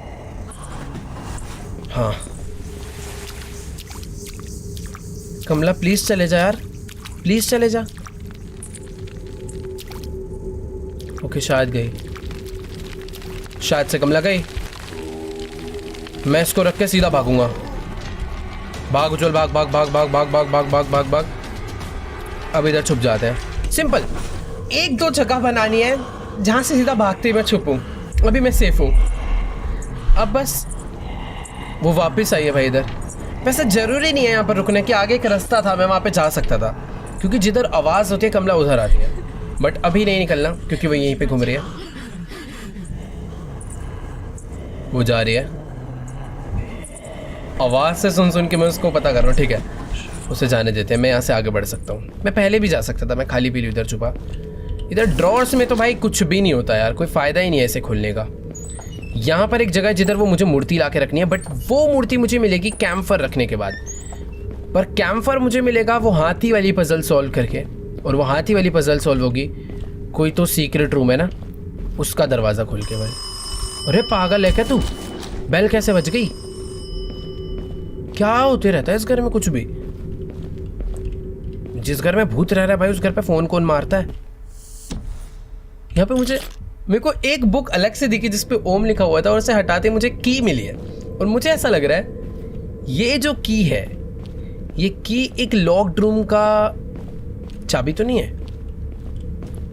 हाँ कमला प्लीज चले जा यार, प्लीज चले जा। ओके शायद गई, शायद से कमला गई। मैं इसको रख के सीधा भागूंगा। भाग उछल, भाग भाग भाग भाग भाग भाग भाग भाग भाग भाग। अब इधर छुप जाते हैं। सिंपल, एक दो जगह बनानी है जहां से सीधा भागते ही मैं छुपूं। अभी मैं सेफ हूं। अब बस वो वापस आई है भाई इधर। वैसे जरूरी नहीं है यहाँ पर रुकने की, आगे एक रास्ता था, मैं वहाँ पे जा सकता था, क्योंकि जिधर आवाज़ होती है कमला उधर आती है। बट अभी नहीं निकलना क्योंकि वो यहीं पे घूम रही है। वो जा रही है, आवाज़ से सुन सुन के मैं उसको पता कर रहा हूँ। ठीक है उसे जाने देते हैं, मैं यहाँ से आगे बढ़ सकता हूँ। मैं पहले भी जा सकता था, मैं खाली पीली उधर छुपा। इधर ड्रॉर्स में तो भाई कुछ भी नहीं होता यार, कोई फ़ायदा ही नहीं है इसे खोलने का। यहाँ पर एक जगह है जिधर वो मुझे मूर्ति ला के रखनी है, बट वो मूर्ति मुझे मिलेगी कैम्फर रखने के बाद। पर कैम्फर मुझे मिलेगा वो हाथी वाली पजल सॉल्व करके, और वो हाथी वाली पजल सॉल्व होगी कोई तो सीक्रेट रूम है ना, उसका दरवाज़ा खोल के भाई। अरे पागल है क्या तू? बेल कैसे बज गई? क्या होते रहता है इस घर में कुछ भी। जिस घर में भूत रह रहा है भाई उस घर पे फ़ोन कौन मारता है? यहाँ पे मेरे को एक बुक अलग से दिखी जिसपे ओम लिखा हुआ था, और उसे हटाते मुझे की मिली है। और मुझे ऐसा लग रहा है ये जो की है, ये की एक लॉक्ड रूम का चाबी तो नहीं है।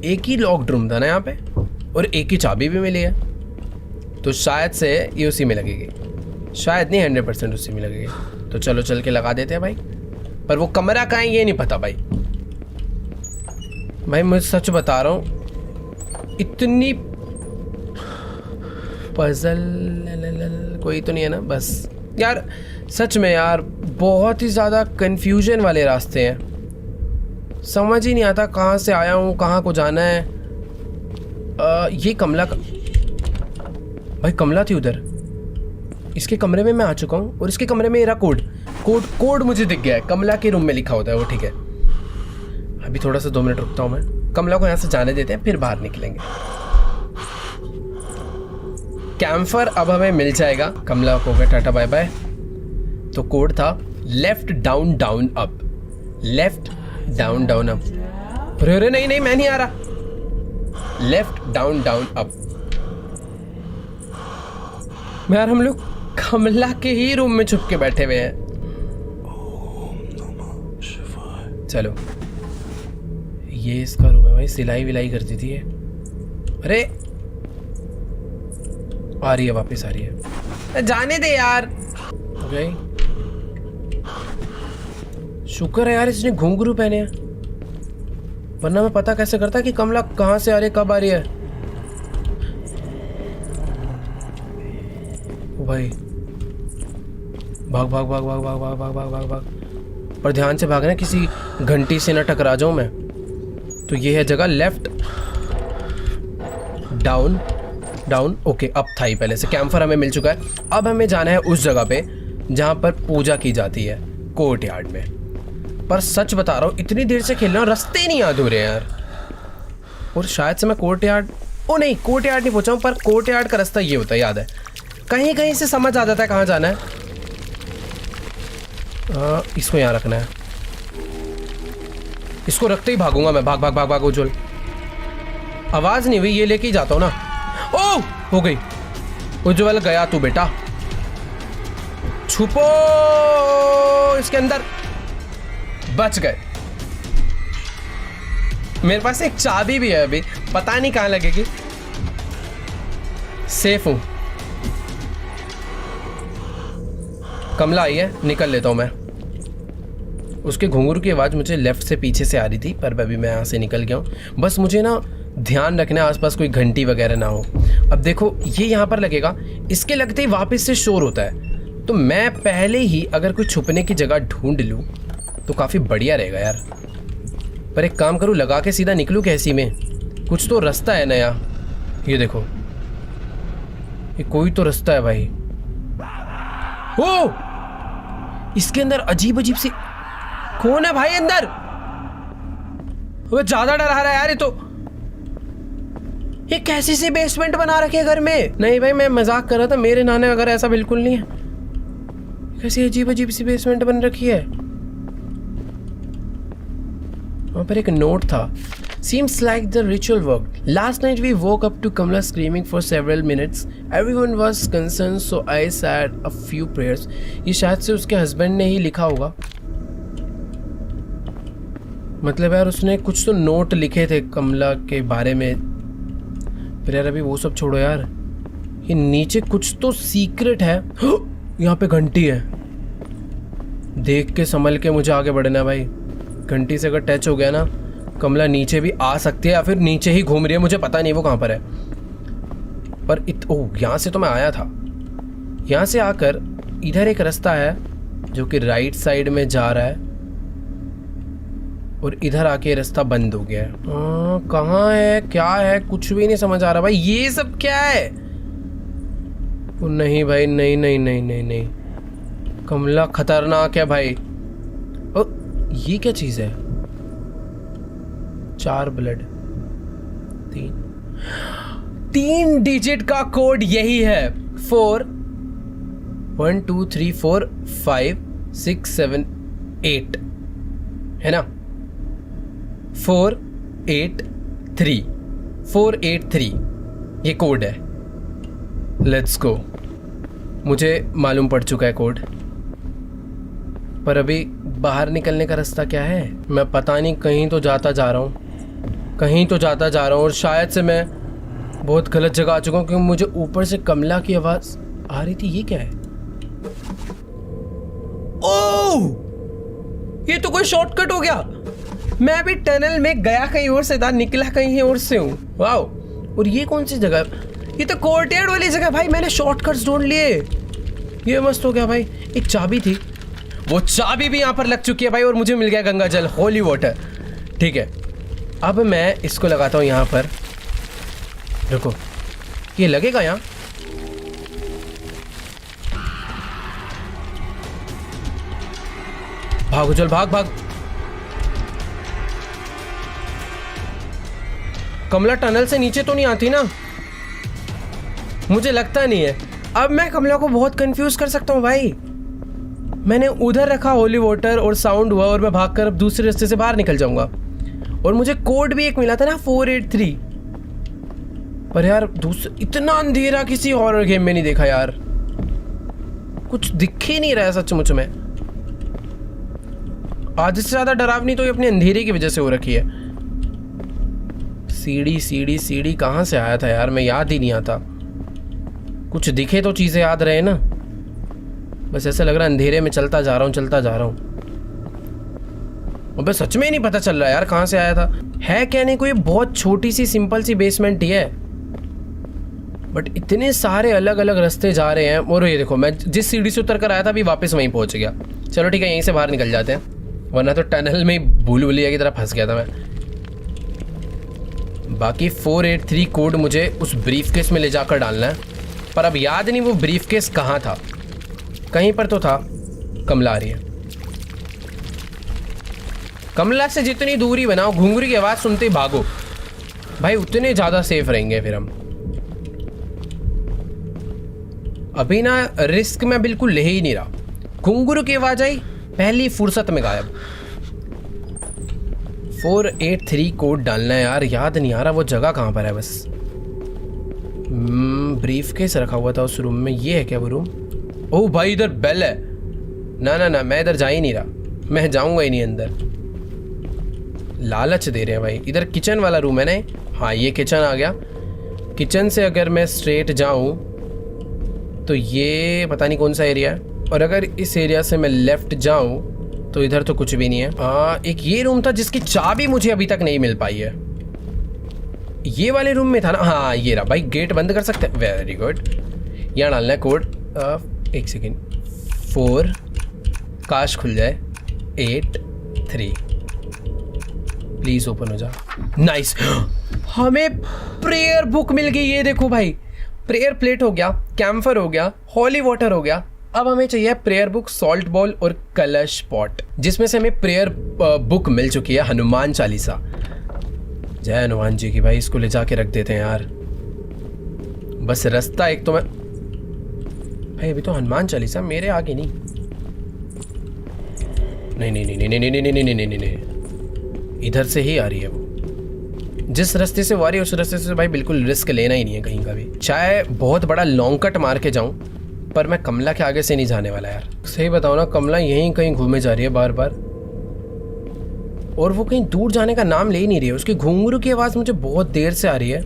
एक ही लॉक्ड रूम था ना यहाँ पे, और एक ही चाबी भी मिली है, तो शायद से ये उसी में लगेगी। शायद नहीं, 100% उसी में लगेगी। तो चलो चल के लगा देते हैं भाई। पर वो कमरा कहाँ है ये नहीं पता भाई। मैं सच बता रहा हूँ, इतनी पजल कोई तो नहीं है ना। बस यार सच में यार बहुत ही ज़्यादा कंफ्यूजन वाले रास्ते हैं, समझ ही नहीं आता कहाँ से आया हूँ, कहाँ को जाना है। ये कमला का भाई, कमला थी उधर। इसके कमरे में मैं आ चुका हूँ, और इसके कमरे में मेरा कोड मुझे दिख गया है। कमला के रूम में लिखा होता है वो। ठीक है अभी थोड़ा सा 2 मिनट रुकता हूँ मैं। कमला को यहाँ से जाने देते हैं, फिर बाहर निकलेंगे। कैम्फर अब हमें मिल जाएगा। कमला को गया टाटा बाय बाय। तो कोड था left down down up, left down down up. अरे नहीं मैं नहीं आ रहा। Left down down up. यार हम लोग कमला के ही रूम में छुप के बैठे हुए हैं। चलो ये इसका रूम है भाई, सिलाई विलाई करती थी ये। अरे आ रही है, वापस आ रही है। जाने दे यार। ओके शुक्र है यार इसने घुंघरू पहने हैं, वरना मैं पता कैसे करता कि कमला कहाँ से आ रही है, कब आ रही है। ओ भाई भाग भाग भाग भाग भाग भाग भाग भाग भाग भाग। पर ध्यान से भागना, किसी घंटी से न टकरा जाऊं मैं। तो ये है जगह, लेफ्ट डाउन डाउन। ओके अब था ही पहले से। कैम्फर हमें मिल चुका है। अब हमें जाना है उस जगह पे जहाँ पर पूजा की जाती है, कोर्टयार्ड में। पर सच बता रहा हूँ इतनी देर से खेल रहा हूँ, रास्ते नहीं याद हो रहे यार। और शायद से मैं कोर्टयार्ड, ओ नहीं कोर्टयार्ड नहीं पहुँचा हूँ, पर कोर्टयार्ड का रास्ता ये होता है, याद है। कहीं कहीं से समझ आ जाता है कहाँ जाना है। इसको यहाँ रखना है, इसको रखते ही भागूंगा मैं। भाग भाग भाग भाग उज्जवल। आवाज नहीं हुई, ये लेके ही जाता हूँ ना। ओ हो गई। उज्जवल गया तू बेटा, छुपो इसके अंदर। बच गए। मेरे पास एक चाबी भी है, अभी पता नहीं कहाँ लगेगी। सेफ हूं। कमला आई है, निकल लेता हूँ मैं। उसके घुंघरू की आवाज़ मुझे लेफ्ट से पीछे से आ रही थी, पर अभी मैं यहाँ से निकल गया हूँ। बस मुझे ना ध्यान रखना आसपास कोई घंटी वगैरह ना हो। अब देखो ये यहाँ पर लगेगा, इसके लगते ही वापस से शोर होता है, तो मैं पहले ही अगर कोई छुपने की जगह ढूंढ लूँ तो काफ़ी बढ़िया रहेगा यार। पर एक काम करूँ, लगा के सीधा निकलूँ कैसी में? कुछ तो रास्ता है नया। ये देखो, ये कोई तो रास्ता है भाई। ओ, इसके अंदर अजीब अजीब सी, कौन है भाई अंदर? वो ज्यादा डरा रहा है यार ये तो। ये कैसी सी बेसमेंट बना रखी है घर में? नहीं भाई मैं मजाक कर रहा था, मेरे नाने वगैरह ऐसा बिल्कुल नहीं है। कैसी अजीब अजीब सी बेसमेंट बन रखी है। वहां पर एक नोट था। Seems like the ritual worked. Last night we woke up to Kamla screaming for several minutes. Everyone was concerned, so I said a few prayers. ये शायद से उसके हस्बैंड ने ही लिखा होगा। मतलब यार उसने कुछ तो नोट लिखे थे कमला के बारे में। फिर यार अभी वो सब छोड़ो यार, ये नीचे कुछ तो सीक्रेट है। यहाँ पे घंटी है। देख के संभल के मुझे आगे बढ़ना भाई। घंटी से अगर टच हो गया ना, कमला नीचे भी आ सकती है या फिर नीचे ही घूम रही है, मुझे पता नहीं वो कहाँ पर है। पर ओह, यहाँ से तो मैं आया था। यहाँ से आकर इधर एक रास्ता है जो कि राइट साइड में जा रहा है, और इधर आके रास्ता बंद हो गया है। कहाँ है, क्या है, कुछ भी नहीं समझ आ रहा भाई। ये सब क्या है? नहीं भाई, नहीं नहीं नहीं नहीं नहीं, कमला खतरनाक है भाई। ओ, ये क्या चीज है? 4 ब्लड, 3 डिजिट का कोड यही है। 4 1 2 3 4 5 6 7 8 है ना? 483 483 ये कोड है। Let's go. मुझे मालूम पड़ चुका है कोड, पर अभी बाहर निकलने का रास्ता क्या है? मैं पता नहीं, कहीं तो जाता जा रहा हूँ, कहीं तो जाता जा रहा हूँ, और शायद से मैं बहुत गलत जगह आ चुका हूँ, क्योंकि मुझे ऊपर से कमला की आवाज़ आ रही थी। ये क्या है? ओह, ये तो कोई शॉर्टकट हो गया। मैं अभी टनल में गया कहीं और से था, निकला कहीं और से हूँ। वाओ, और ये कौन सी जगह? ये तो कोर्टयार्ड वाली जगह भाई। मैंने शॉर्टकट्स ढूंढ लिए, ये मस्त हो गया भाई। एक चाबी थी, वो चाबी भी यहाँ पर लग चुकी है भाई, और मुझे मिल गया गंगा जल, होली वाटर। ठीक है, अब मैं इसको लगाता हूँ यहाँ पर। रुको, ये लगेगा यहाँ? भागो चल, भाग भाग। कमला टनल से नीचे तो नहीं आती ना? मुझे लगता नहीं है। अब मैं कमला को बहुत कंफ्यूज कर सकता हूँ भाई। मैंने उधर रखा होली वाटर और साउंड हुआ, और मैं भागकर अब दूसरे रास्ते से बाहर निकल जाऊंगा। और मुझे कोड भी एक मिला था ना, 483। पर यार इतना अंधेरा किसी हॉरर गेम में नहीं देखा यार। कुछ दिख ही नहीं रहा है सचमुच में। आधे से ज्यादा डरावनी तो ये अपने अंधेरे की वजह से हो रखी है। सीढ़ी सीढ़ी सीढ़ी कहाँ से आया था यार? मैं याद ही नहीं आता। कुछ दिखे तो चीजें याद रहे ना। बस ऐसा लग रहा है अंधेरे में चलता जा रहा हूँ, चलता जा रहा हूँ। अबे सच में ही नहीं पता चल रहा यार कहाँ से आया था। है क्या नहीं, कोई बहुत छोटी सी सिंपल सी बेसमेंट ही है, बट इतने सारे अलग अलग रास्ते जा रहे हैं। और ये देखो, मैं जिस सीढ़ी से उतर कर आया था अभी वापस वहीं पहुंच गया। चलो ठीक है, यहीं से बाहर निकल जाते हैं, वरना तो टनल में भूल भुलैया की तरह फंस गया था मैं। बाकी 483 कोड मुझे उस ब्रीफकेस में ले जाकर डालना है, पर अब याद नहीं वो ब्रीफकेस कहाँ था। कहीं पर तो था। कमला आ रही है। कमला से जितनी दूरी बनाओ, घुंघरू की आवाज़ सुनते ही भागो भाई, उतने ज़्यादा सेफ रहेंगे फिर हम। अभी ना रिस्क मैं बिल्कुल ले ही नहीं रहा। घुंघरू की आवाज़ आई, पहली फुर्सत में गायब। 483 कोड डालना है यार, याद नहीं आ रहा वो जगह कहाँ पर है। बस ब्रीफकेस रखा हुआ था उस रूम में। ये है क्या वो रूम? ओह भाई, इधर बेल है। ना ना ना, मैं इधर जा ही नहीं रहा, मैं जाऊंगा ही नहीं अंदर। लालच दे रहे हैं भाई। इधर किचन वाला रूम है ना? हाँ, ये किचन आ गया। किचन से अगर मैं स्ट्रेट जाऊं तो ये पता नहीं कौन सा एरिया है। और अगर इस एरिया से मैं लेफ्ट जाऊं तो इधर तो कुछ भी नहीं है। एक ये रूम था जिसकी चाबी मुझे अभी तक नहीं मिल पाई है। ये वाले रूम में था ना, हाँ ये रहा। भाई गेट बंद कर सकते हैं, वेरी गुड। यहाँ डालना है कोड, एक सेकेंड, 4 काश खुल जाए, 8 3 प्लीज ओपन हो जा। नाइस, हमें प्रेयर बुक मिल गई। ये देखो भाई, प्रेयर प्लेट हो गया, कैम्फर हो गया, हॉली वाटर हो गया। अब हमें चाहिए प्रेयर बुक, सॉल्ट बॉल और कलश पॉट, जिसमें से हमें प्रेयर बुक मिल चुकी है, हनुमान चालीसा। जय हनुमान जी की। भाई इसको ले जाके रख देते हैं यार। बस रास्ता एक तो मैं, भाई अभी तो हनुमान चालीसा मेरे आगे नहीं। नहीं नहीं नहीं नहीं नहीं नहीं नहीं नहीं नहीं नहीं, इधर से ही आ रही है वो। जिस रास्ते से वो आ रही है उस रास्ते से भाई बिल्कुल रिस्क लेना ही नहीं है कहीं का भी। चाहे बहुत बड़ा लॉन्ग कट मार के जाऊं, पर मैं कमला के आगे से नहीं जाने वाला यार। सही बताओ ना, कमला यहीं कहीं घूमे जा रही है बार बार, और वो कहीं दूर जाने का नाम ले ही नहीं रही है। उसकी घुंघरू की आवाज़ मुझे बहुत देर से आ रही है,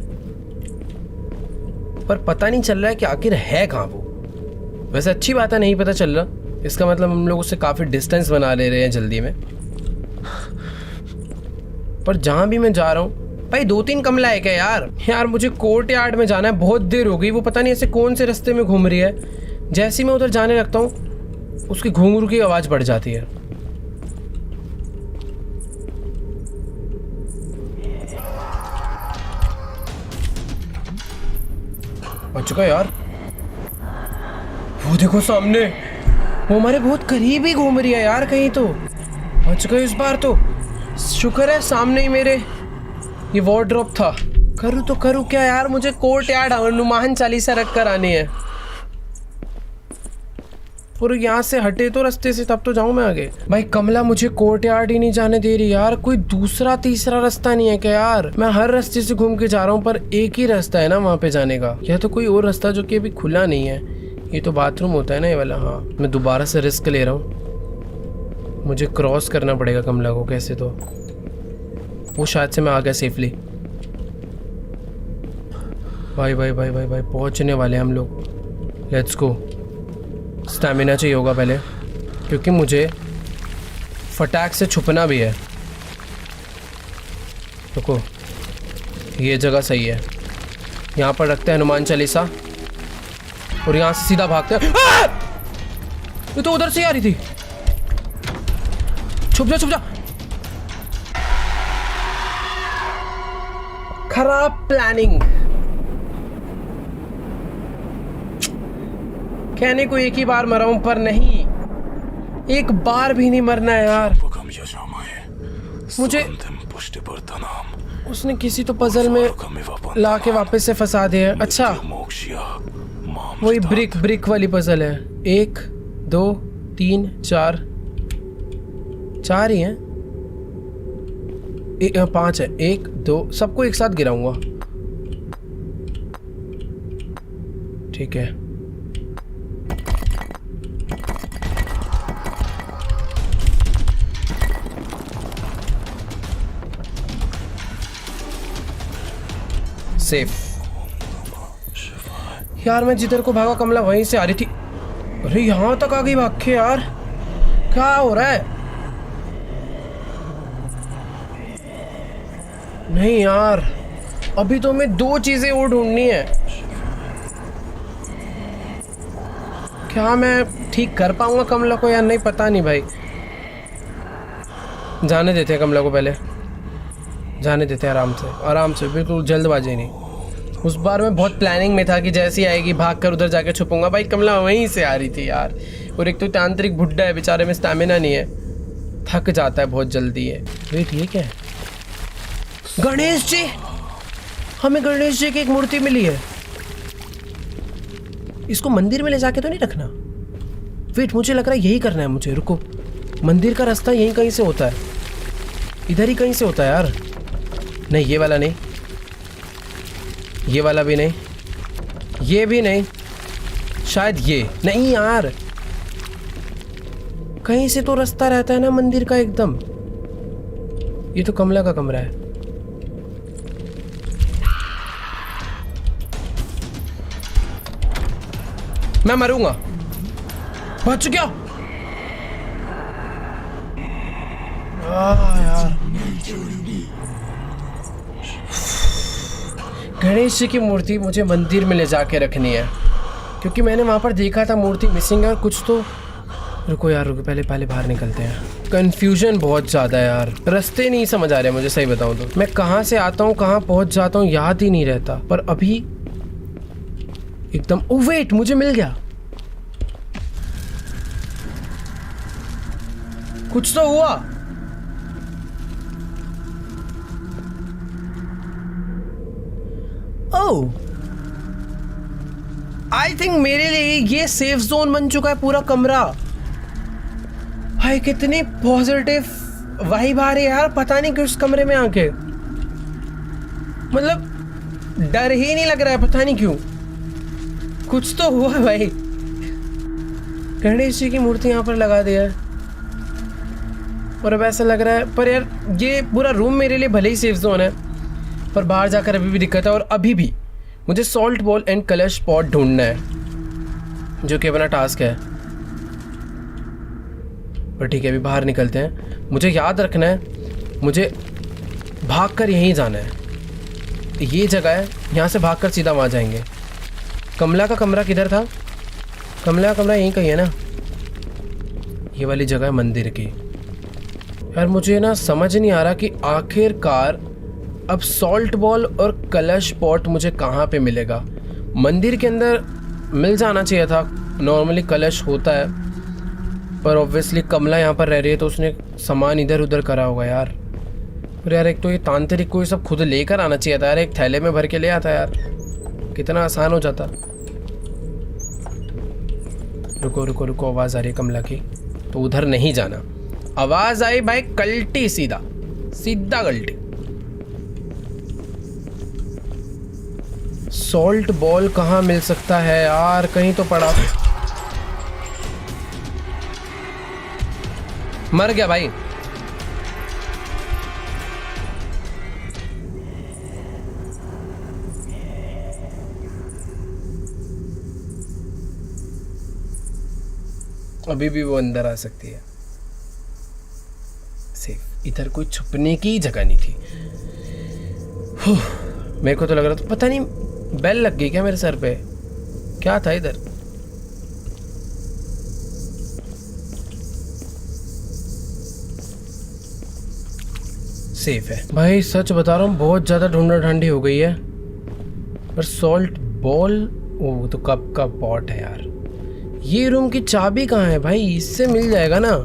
पर पता नहीं चल रहा है कि आखिर है कहाँ वो। वैसे अच्छी बात है, नहीं पता चल रहा, इसका मतलब हम लोग उससे काफ़ी डिस्टेंस बना ले रहे हैं जल्दी में। पर जहाँ भी मैं जा रहा हूँ भाई 2-3 कमला है क्या यार। यार मुझे कोर्ट यार्ड में जाना है, बहुत देर हो गई। वो पता नहीं ऐसे कौन से रास्ते में घूम रही है। जैसे ही मैं उधर जाने लगता हूँ उसकी घुंघरू की आवाज़ बढ़ जाती है। बच गया यार। वो देखो सामने, वो हमारे बहुत करीब ही घूम रही है यार कहीं तो। बच गए इस बार तो, शुक्र है सामने ही मेरे ये वार्डरोब था। करूँ तो करूँ क्या यार, मुझे कोर्ट यार्ड हनुमान चालीसा रख कर आनी है। और यहाँ से हटे तो रास्ते से, तब तो जाऊँ मैं आगे। भाई कमला मुझे कोर्ट यार्ड ही नहीं जाने दे रही यार। कोई दूसरा तीसरा रास्ता नहीं है क्या यार। मैं हर रास्ते से घूम के जा रहा हूँ, पर एक ही रास्ता है ना वहाँ पे जाने का। या तो कोई और रास्ता जो कि अभी खुला नहीं है। ये तो बाथरूम होता है ना ये वाला। हाँ मैं दोबारा से रिस्क ले रहा हूँ, मुझे क्रॉस करना पड़ेगा कमला को कैसे तो। वो शायद से मैं आ गया सेफली। भाई भाई भाई भाई भाई पहुँचने वाले हम लोग। Let's go. स्टैमिना चाहिए होगा पहले, क्योंकि मुझे फटाक से छुपना भी है। रुको, ये जगह सही है। यहाँ पर रखते हैं हनुमान चालीसा और यहाँ से सीधा भागते हैं। ये तो उधर से ही आ रही थी। छुप जा छुप जा। खराब प्लानिंग। कहने को एक ही बार मरा हूं, पर नहीं, एक बार भी नहीं मरना है यार। मुझे उसने किसी तो पजल में लाके वापस से फंसा दिया है। अच्छा वही ब्रिक वाली पजल है। 1 2 3 4 4 ही हैं, 5 है। 1 2 सबको एक साथ गिराऊंगा। ठीक है। सेफ। यार मैं जिधर को भागा कमला वहीं से आ रही थी। अरे यहाँ तक आ गई भाग के यार, क्या हो रहा है। नहीं यार, अभी तो हमें 2 चीजें और ढूंढनी है। क्या मैं ठीक कर पाऊंगा कमला को या नहीं, पता नहीं भाई। जाने देते हैं कमला को, पहले जाने देते हैं आराम से, बिल्कुल जल्दबाजी नहीं। उस बार मैं बहुत प्लानिंग में था कि जैसी आएगी भाग कर उधर जाके छुपूंगा। भाई कमला वहीं से आ रही थी यार। और एक तो तांत्रिक बुड्ढा है बेचारे में, स्टैमिना नहीं है, थक जाता है बहुत जल्दी है। वेट ये क्या है? गणेश जी, हमें गणेश जी की एक मूर्ति मिली है। इसको मंदिर में ले जाके तो नहीं रखना। वेट मुझे लग रहा है यही करना है मुझे। रुको, मंदिर का रास्ता यहीं कहीं से होता है, इधर ही कहीं से होता है यार। नहीं ये वाला नहीं, ये वाला भी नहीं, ये भी नहीं, शायद ये नहीं यार। कहीं से तो रास्ता रहता है ना मंदिर का एकदम। ये तो कमला का कमरा है। मैं मरूंगा, बच गया। यार गणेश जी की मूर्ति मुझे मंदिर में ले जाके रखनी है, क्योंकि मैंने वहां पर देखा था मूर्ति मिसिंग है और कुछ तो। रुको यार रुको, पहले बाहर निकलते हैं। कंफ्यूजन बहुत ज़्यादा है यार, रास्ते नहीं समझ आ रहे मुझे, सही बताऊं तो। मैं कहाँ से आता हूँ कहाँ पहुँच जाता हूँ याद ही नहीं रहता। पर अभी एकदम, ओ वेट, मुझे मिल गया, कुछ तो हुआ। ओह, आई थिंक मेरे लिए ये सेफ जोन बन चुका है पूरा कमरा। भाई कितनी पॉजिटिव वाइब आ रही है यार, पता नहीं क्यों इस कमरे में आके, मतलब डर ही नहीं लग रहा है, पता नहीं क्यों। कुछ तो हुआ भाई। गणेश जी की मूर्ति यहाँ पर लगा दिया है और अब ऐसा लग रहा है, पर यार ये पूरा रूम मेरे लिए भले ही सेफ जोन है, पर बाहर जाकर अभी भी दिक्कत है। और अभी भी मुझे सॉल्ट बॉल एंड कलश पॉट ढूंढना है, जो कि अपना टास्क है। पर ठीक है, अभी बाहर निकलते हैं। मुझे याद रखना है, मुझे भागकर यहीं जाना है। ये जगह है, यहाँ से भागकर सीधा वहाँ जाएंगे। कमला का कमरा किधर था? कमला का कमरा यहीं कहीं है ना, ये वाली जगह है मंदिर की। यार मुझे ना समझ नहीं आ रहा कि आखिरकार अब सॉल्ट बॉल और कलश पॉट मुझे कहाँ पे मिलेगा। मंदिर के अंदर मिल जाना चाहिए था, नॉर्मली कलश होता है, पर ऑब्वियसली कमला यहाँ पर रह रही है तो उसने सामान इधर उधर करा होगा यार। पर यार एक तो ये तांत्रिक को ये सब खुद लेकर आना चाहिए था यार, एक थैले में भर के ले आता यार, कितना आसान हो जाता। रुको रुको रुको, आवाज़ आ रही है कमला की, तो उधर नहीं जाना। आवाज़ आई भाई, कल्टी, सीधा सीधा कल्टी। सॉल्ट बॉल कहाँ मिल सकता है यार, कहीं तो पड़ा। मर गया भाई। अभी भी वो अंदर आ सकती है। सेफ, इधर कोई छुपने की जगह नहीं थी। मेरे को तो लग रहा था, पता नहीं बेल लग गई क्या मेरे सर पे, क्या था इधर। सेफ है भाई, सच बता रहा हूँ, बहुत ज़्यादा ढूंढा ढांडी हो गई है। पर सॉल्ट बॉल, वो तो कप का पॉट है यार। ये रूम की चाबी कहाँ है भाई, इससे मिल जाएगा ना।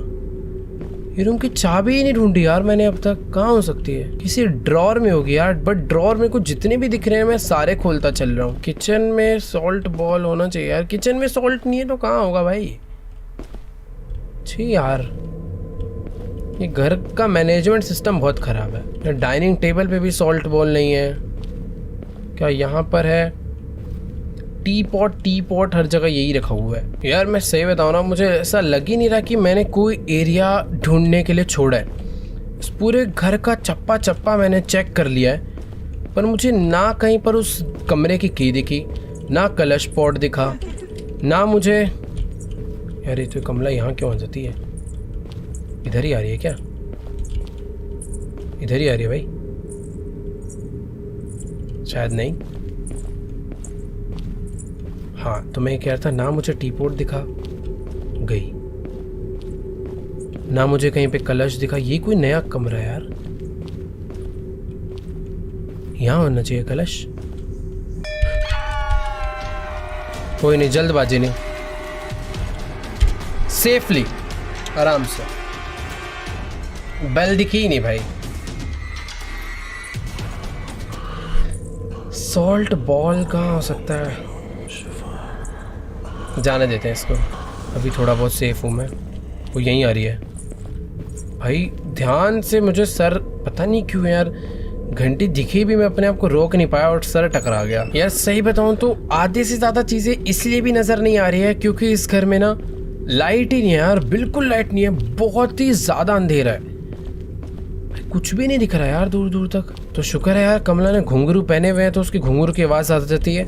ये रूम की चाबी ही नहीं ढूंढी यार मैंने अब तक, कहाँ हो सकती है? किसी ड्रॉर में होगी यार, बट ड्रॉर में कुछ जितने भी दिख रहे हैं मैं सारे खोलता चल रहा हूँ। किचन में सॉल्ट बॉल होना चाहिए यार, किचन में सॉल्ट नहीं है तो कहाँ होगा भाई? छी यार, ये घर का मैनेजमेंट सिस्टम बहुत ख़राब है। डाइनिंग टेबल पे भी सॉल्ट बॉल नहीं है क्या? यहाँ पर है टी पॉट हर जगह यही रखा हुआ है। यार मैं सही बताऊँ ना, मुझे ऐसा लग ही नहीं रहा कि मैंने कोई एरिया ढूंढने के लिए छोड़ा है। इस पूरे घर का चप्पा चप्पा मैंने चेक कर लिया है, पर मुझे ना कहीं पर उस कमरे की की दिखी, ना कलश पॉट दिखा, ना मुझे। यार ये तो कमला यहाँ क्यों आ जाती है? इधर ही आ रही है क्या? इधर ही आ रही है भाई, शायद नहीं। हाँ तो मैं कह रहा था, ना मुझे टी पॉट दिखा, गई, ना मुझे कहीं पे कलश दिखा। ये कोई नया कमरा है यार, यहाँ होना चाहिए कलश। कोई नहीं, जल्दबाजी नहीं, सेफली आराम से। बेल दिखी ही नहीं भाई। सॉल्ट बॉल कहाँ हो सकता है? जाने देते हैं इसको, अभी थोड़ा बहुत सेफ हूँ मैं। वो यहीं आ रही है भाई, ध्यान से। मुझे सर पता नहीं क्यों यार, घंटी दिखी भी मैं अपने आप को रोक नहीं पाया और सर टकरा गया। यार सही बताऊँ तो आधे से ज़्यादा चीज़ें इसलिए भी नज़र नहीं आ रही है क्योंकि इस घर में ना लाइट ही नहीं है यार, बिल्कुल लाइट नहीं है, बहुत ही ज़्यादा अंधेरा है, कुछ भी नहीं दिख रहा है यार दूर दूर तक। तो शुक्र है यार कमला ने घुंघरू पहने हुए हैं तो उसकी घुंघरू की आवाज़ आ जाती है,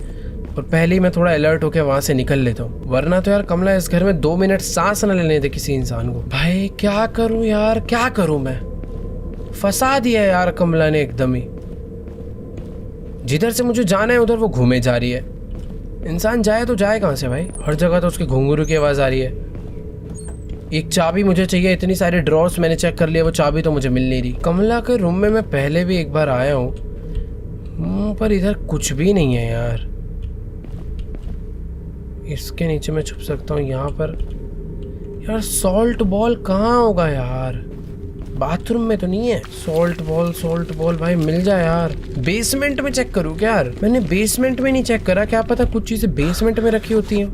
और पहले ही मैं थोड़ा अलर्ट होकर वहां से निकल लेता हूँ, वरना तो यार कमला इस घर में 2 मिनट सांस न लेने दे किसी इंसान को। भाई क्या करूं यार, क्या करूं मैं, फंसा दिया यार कमला ने एकदम ही। जिधर से मुझे जाना है उधर वो घूमे जा रही है। इंसान जाए तो जाए कहाँ से भाई, हर जगह तो उसके घुंघरू की आवाज़ आ रही है। एक चाबी मुझे चाहिए, इतनी सारे ड्रॉर्स मैंने चेक कर लिया, वो चाबी तो मुझे मिल नहीं रही। कमला के रूम में मैं पहले भी एक बार आया हूँ, पर इधर कुछ भी नहीं है यार। इसके नीचे मैं छुप सकता हूँ, यहाँ पर यार सॉल्ट बॉल कहाँ होगा यार, बाथरूम में तो नहीं है। सॉल्ट बॉल भाई मिल जाए यार। बेसमेंट में चेक करूँ क्या यार, मैंने बेसमेंट में नहीं चेक करा, क्या पता कुछ चीजें बेसमेंट में रखी होती हैं।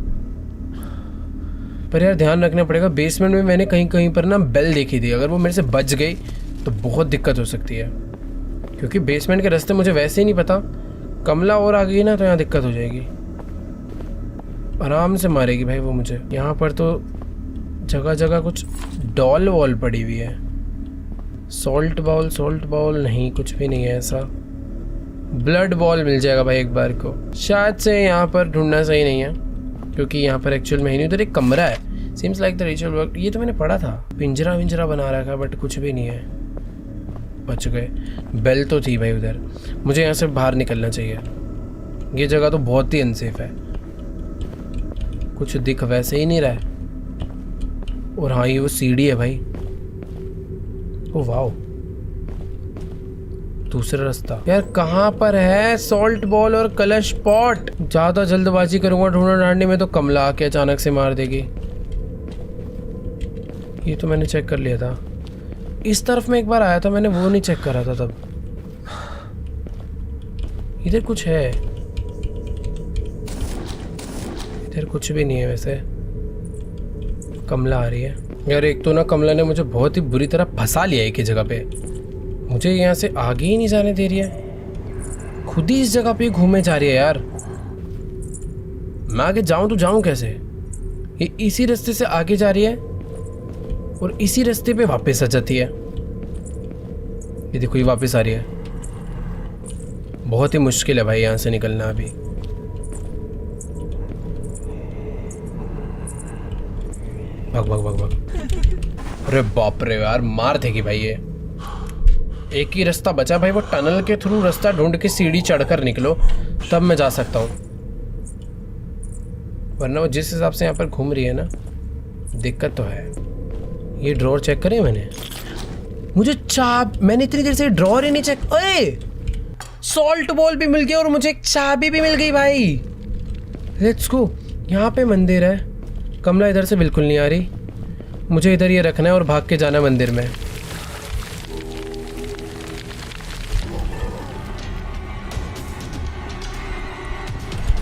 पर यार ध्यान रखना पड़ेगा, बेसमेंट में मैंने कहीं कहीं पर ना बेल देखी थी, अगर वो मेरे से बच गई तो बहुत दिक्कत हो सकती है, क्योंकि बेसमेंट के रास्ते मुझे वैसे ही नहीं पता। कमला और आ गई ना तो यहाँ दिक्कत हो जाएगी, आराम से मारेगी भाई वो मुझे। यहाँ पर तो जगह जगह कुछ डॉल वॉल पड़ी हुई है। सॉल्ट बॉल नहीं, कुछ भी नहीं है ऐसा। ब्लड बॉल मिल जाएगा भाई एक बार को। शायद से यहाँ पर ढूंढना सही नहीं है, क्योंकि यहाँ पर एक्चुअल में ही नहीं, उधर एक कमरा है। Seems like the ritual work, ये तो मैंने पढ़ा था। पिंजरा विंजरा बना रखा है, बट कुछ भी नहीं है। बच गए। बेल तो थी भाई उधर, मुझे यहाँ से बाहर निकलना चाहिए। ये जगह तो बहुत ही अनसेफ है, कुछ दिख वैसे ही नहीं रहा है। और हाँ ये वो सीढ़ी है भाई। ओ वाओ, दूसरा रास्ता। यार कहाँ पर है सॉल्ट बॉल और कलश पॉट? ज्यादा जल्दबाजी करूंगा ढूंढने ढांडने में तो कमला आके अचानक से मार देगी। ये तो मैंने चेक कर लिया था। इस तरफ में एक बार आया था मैंने, वो नहीं चेक करा था तब। इधर कुछ है, इधर कुछ भी नहीं है वैसे। कमला आ रही है यार। एक तो ना कमला ने मुझे बहुत ही बुरी तरह फंसा लिया एक ही जगह पे, मुझे यहाँ से आगे ही नहीं जाने दे रही है, खुद ही इस जगह पे घूमे जा रही है यार। मैं आगे जाऊं तो जाऊं कैसे? ये इसी रास्ते से आगे जा रही है और इसी रास्ते पे वापस आ जाती है। ये देखो ये वापस आ रही है। बहुत ही मुश्किल है भाई यहाँ से निकलना अभी। भाग। अरे बाप रे यार, मार देगी भाई ये। एक ही रास्ता बचा भाई, वो टनल के थ्रू रास्ता ढूंढ के सीढ़ी चढ़कर निकलो, तब मैं जा सकता हूँ। वरना वो जिस हिसाब से यहाँ पर घूम रही है ना, दिक्कत तो है। ये ड्रॉर चेक करें मैंने, मुझे मैंने इतनी देर से ड्रॉर ही नहीं चेक। अरे सॉल्ट बॉल भी मिल गया और मुझे एक चाबी भी मिल गई भाई। Let's go. यहाँ पे मंदिर है, कमला इधर से बिल्कुल नहीं आ रही, मुझे इधर ये रखना है और भाग के जाना मंदिर में।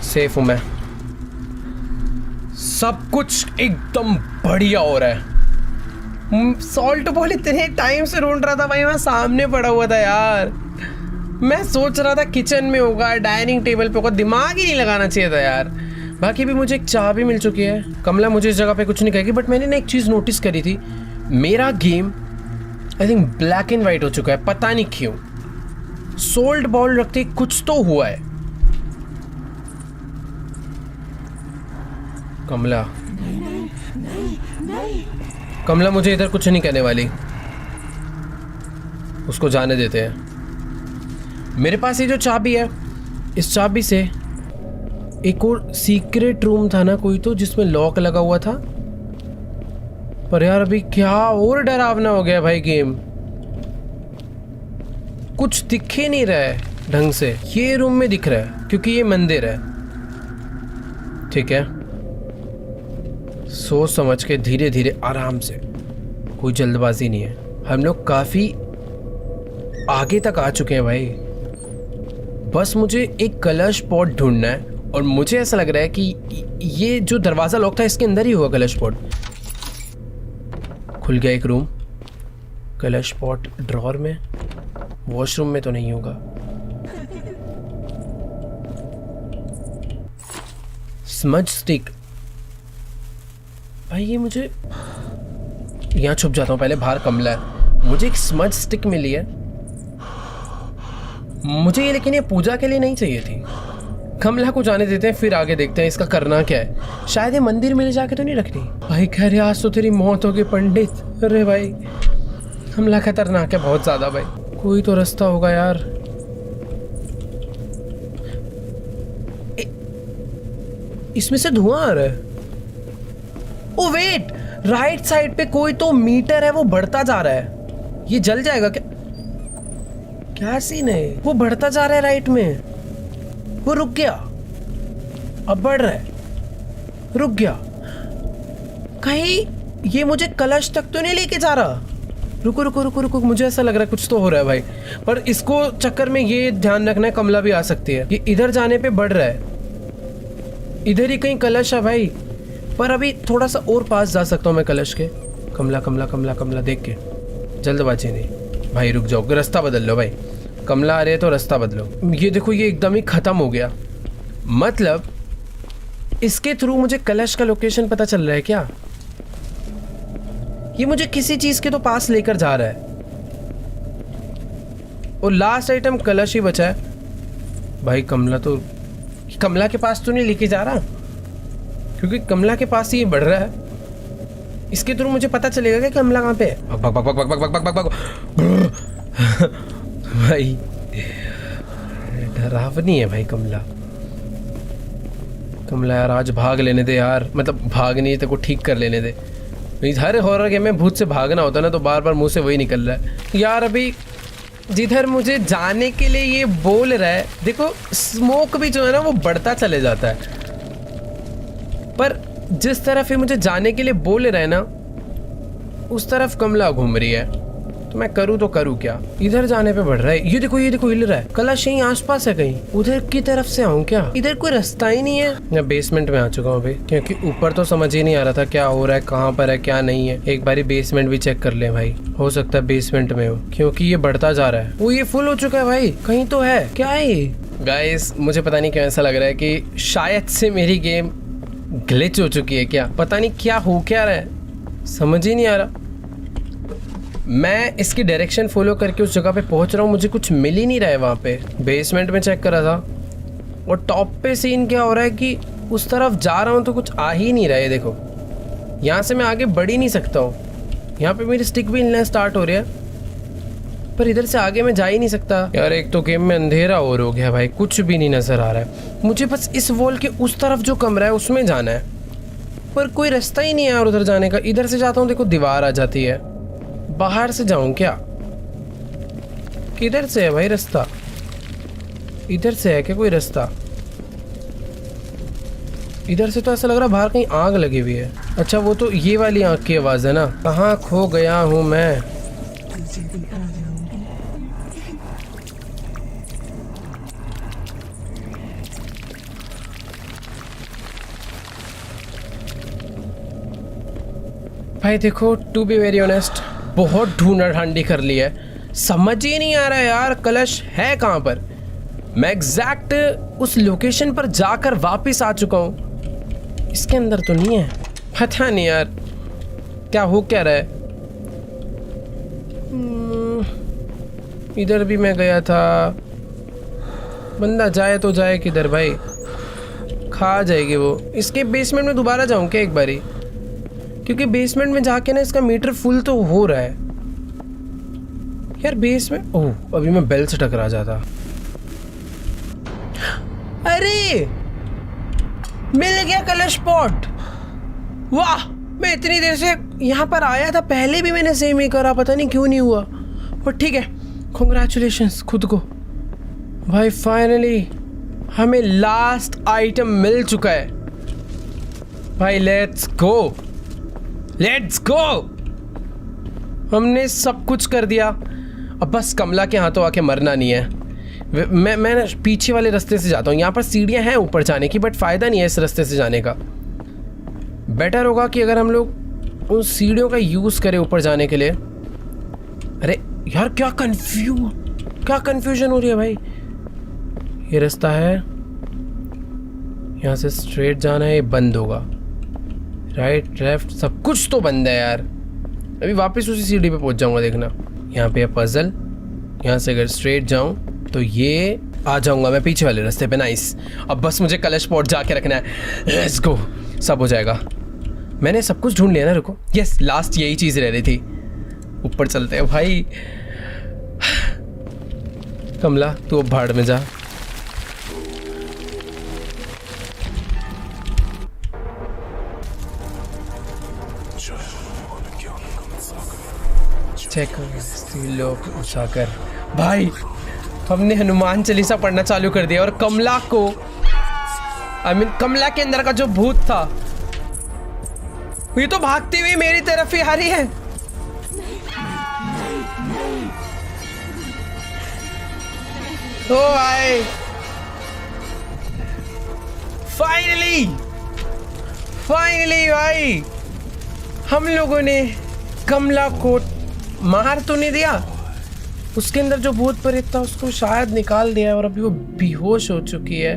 सेफ हूं मैं, सब कुछ एकदम बढ़िया हो रहा है। सॉल्ट बॉल इतने टाइम से ढूंढ रहा था भाई, मैं सामने पड़ा हुआ था यार। मैं सोच रहा था किचन में होगा, डाइनिंग टेबल पे होगा, दिमाग ही नहीं लगाना चाहिए था यार। बाकी भी मुझे एक चाबी मिल चुकी है। कमला मुझे इस जगह पे कुछ नहीं कहेगी, बट मैंने ना एक चीज़ नोटिस करी थी, मेरा game I think black and white हो चुका है, पता नहीं क्यों। सोल्ट बॉल रखते कुछ तो हुआ है। कमला मुझे इधर कुछ नहीं कहने वाली, उसको जाने देते हैं। मेरे पास ये जो चाबी है, इस चाबी से एक और सीक्रेट रूम था ना कोई तो, जिसमें लॉक लगा हुआ था। पर यार अभी क्या और डरावना हो गया भाई गेम, कुछ दिख ही नहीं रहा है ढंग से। ये रूम में दिख रहा है क्योंकि ये मंदिर है, ठीक है। सोच समझ के धीरे धीरे आराम से, कोई जल्दबाजी नहीं है। हम लोग काफी आगे तक आ चुके हैं भाई। बस मुझे एक कलश पॉट ढूंढना है और मुझे ऐसा लग रहा है कि ये जो दरवाजा लॉक था इसके अंदर ही हुआ कलश पॉट। खुल गया एक रूम, कलश पॉट ड्रॉर में, वॉशरूम में तो नहीं होगा। स्मज स्टिक भाई, ये मुझे यहाँ छुप जाता हूँ पहले, बाहर कमला है। मुझे एक स्मज स्टिक मिली है, मुझे ये लेकिन ये पूजा के लिए नहीं चाहिए थी, कमला को जाने देते हैं, फिर आगे देखते हैं इसका करना क्या है। शायद ये मंदिर में ले जाके तो नहीं रखनी। भाई कह रहे आज तो तेरी मौत होगी पंडित। अरे भाई कमला खतरनाक है बहुत ज्यादा भाई। कोई तो रास्ता होगा यार। इसमें से धुआं आ रहा है। ओ वेट, राइट साइड पे कोई तो मीटर है, वो बढ़ता जा रहा है। ये जल जाएगा क्या? क्या सीन है? वो बढ़ता जा रहा है राइट में, वो रुक गया, अब बढ़ रहा है, रुक गया। कहीं ये मुझे कलश तक तो नहीं लेके जा रहा? रुको रुको रुको रुको, मुझे ऐसा लग रहा है कुछ तो हो रहा है भाई। पर इसको चक्कर में ये ध्यान रखना है कमला भी आ सकती है। ये इधर जाने पे बढ़ रहा है, इधर ही कहीं कलश है भाई। पर अभी थोड़ा सा और पास जा सकता हूँ मैं कलश के। कमला कमला कमला कमला देख के, जल्दबाजी नहीं भाई, रुक जाओ, रास्ता बदल लो भाई। कमला आ रही है तो रास्ता बदलो। ये देखो ये एकदम ही खत्म हो गया। मतलब इसके थ्रू मुझे कलश का लोकेशन पता चल रहा है क्या? ये मुझे किसी चीज के तो पास लेकर जा रहा है। और लास्ट आइटम कलश ही बचा है भाई। कमला के पास तो नहीं लेके जा रहा, क्योंकि कमला के पास ही ये बढ़ रहा है। इसके थ्रू मुझे पता चलेगा कि कमला कहाँ पे है। भग भग भग भग भग भग भग भग भाई डरावनी है भाई कमला। कमला यार आज भाग लेने दे यार, मतलब भाग नहीं तेरे को ठीक कर लेने दे। हर हॉरर गेम में भूत से भागना होता है ना, तो बार बार मुंह से वही निकल रहा है यार। अभी जिधर मुझे जाने के लिए ये बोल रहा है, देखो स्मोक भी जो है ना वो बढ़ता चले जाता है। पर जिस तरफ ये मुझे जाने के लिए बोल रहा है ना, उस तरफ कमला घूम रही है। तो मैं करूँ तो करूँ क्या? इधर जाने पे बढ़ रहा है। ये देखो हिल रहा है। कलश यहीं आसपास है कहीं, उधर की तरफ से आऊँ क्या? इधर कोई रास्ता ही नहीं है। मैं बेसमेंट में आ चुका हूँ अभी, क्योंकि ऊपर तो समझ ही नहीं आ रहा था क्या हो रहा है, कहाँ पर है क्या नहीं है। एक बारी बेसमेंट भी चेक कर ले भाई, हो सकता है बेसमेंट में हो, क्योंकि ये बढ़ता जा रहा है। वो ये फुल हो चुका है भाई, कहीं तो है। क्या है ये? गाइस मुझे पता नहीं क्यों ऐसा लग रहा है कि शायद से मेरी गेम ग्लिच हो चुकी है क्या? पता नहीं क्या हो क्या रहा है, समझ ही नहीं आ रहा। मैं इसकी डायरेक्शन फॉलो करके उस जगह पे पहुंच रहा हूँ, मुझे कुछ मिल ही नहीं रहा है वहाँ पे। बेसमेंट में चेक करा था, और टॉप पे सीन क्या हो रहा है कि उस तरफ जा रहा हूँ तो कुछ आ ही नहीं रहा है। देखो यहाँ से मैं आगे बढ़ ही नहीं सकता हूँ। यहाँ पे मेरी स्टिक भी हिलना स्टार्ट हो रही है, पर इधर से आगे मैं जा ही नहीं सकता यार। एक तो गेम में अंधेरा और हो गया भाई, कुछ भी नहीं नजर आ रहा है। मुझे बस इस वॉल के उस तरफ जो कमरा है उसमें जाना है, पर कोई रास्ता ही नहीं है यार उधर जाने का। इधर से जाता हूँ, देखो दीवार आ जाती है। बाहर से जाऊं क्या? किधर से है भाई रास्ता? इधर से है क्या कोई रास्ता? इधर से तो ऐसा लग रहा है बाहर कहीं आग लगी हुई है। अच्छा वो तो ये वाली आग की आवाज है ना। कहाँ खो गया हूं मैं? भाई देखो टू बी वेरी ऑनेस्ट, बहुत ढूंढा ढांडी कर ली है, समझ ही नहीं आ रहा है यार कलश है कहाँ पर। मैं एग्जैक्ट उस लोकेशन पर जाकर वापस आ चुका हूँ, इसके अंदर तो नहीं है। पता नहीं यार क्या हो क्या रहा है। इधर भी मैं गया था। बंदा जाए तो जाए किधर भाई, खा जाएगी वो। इसके बेसमेंट में दोबारा जाऊँ क्या एक बारी? क्योंकि बेसमेंट में जाके ना इसका मीटर फुल तो हो रहा है यार। बेसमेंट, ओह अभी मैं बेल से टकरा जाता। अरे मिल गया कलश पॉट। वाह, मैं इतनी देर से यहाँ पर आया था, पहले भी मैंने सेम ही करा, पता नहीं क्यों नहीं हुआ। पर ठीक है, कांग्रेचुलेशंस खुद को भाई। फाइनली हमें लास्ट आइटम मिल चुका है भाई। Let's go, let's go. हमने सब कुछ कर दिया, अब बस कमला के हाथों आके मरना नहीं है। मैं पीछे वाले रास्ते से जाता हूँ। यहाँ पर सीढ़ियाँ हैं ऊपर जाने की, बट फ़ायदा नहीं है इस रास्ते से जाने का। बेटर होगा कि अगर हम लोग उन सीढ़ियों का यूज़ करें ऊपर जाने के लिए। अरे यार क्या कन्फ्यूजन हो रही है भाई। ये रास्ता है, यहाँ से स्ट्रेट जाना है, ये बंद होगा। राइट लेफ्ट सब कुछ तो बंद है यार। अभी वापस उसी सीढ़ी पे पहुंच जाऊंगा, देखना। यहाँ पे है पजल, यहाँ से अगर स्ट्रेट जाऊं तो ये आ जाऊंगा मैं पीछे वाले रास्ते पे। नाइस। अब बस मुझे कलश पॉट जाके रखना है। लेट्स गो, सब हो जाएगा। मैंने सब कुछ ढूंढ लिया ना, रुको। यस, लास्ट यही चीज़ रह रही थी। ऊपर चलते हैं भाई। कमला तू अब भाड़ में जा। चेक लोग उठाकर। भाई हमने हनुमान चालीसा पढ़ना चालू कर दिया और कमला को कमला के अंदर का जो भूत था ये तो भागती हुई मेरी तरफ ही आ रही है। ओ भाई फाइनली भाई हम लोगों ने कमला को मार तो नहीं दिया, उसके अंदर जो भूत प्रेत था उसको शायद निकाल दिया और अभी वो बेहोश हो चुकी है।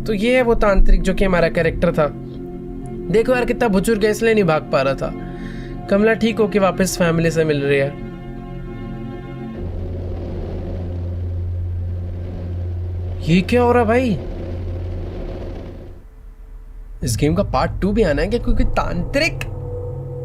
तो ये है वो तांत्रिक जो कि हमारा कैरेक्टर था। देखो यार कितना बुजुर्ग है, इसलिए नहीं भाग पा रहा था। कमला ठीक होके वापस फैमिली से मिल रही है। ये क्या हो रहा भाई? इस गेम का पार्ट 2 भी आना है क्या? क्योंकि तांत्रिक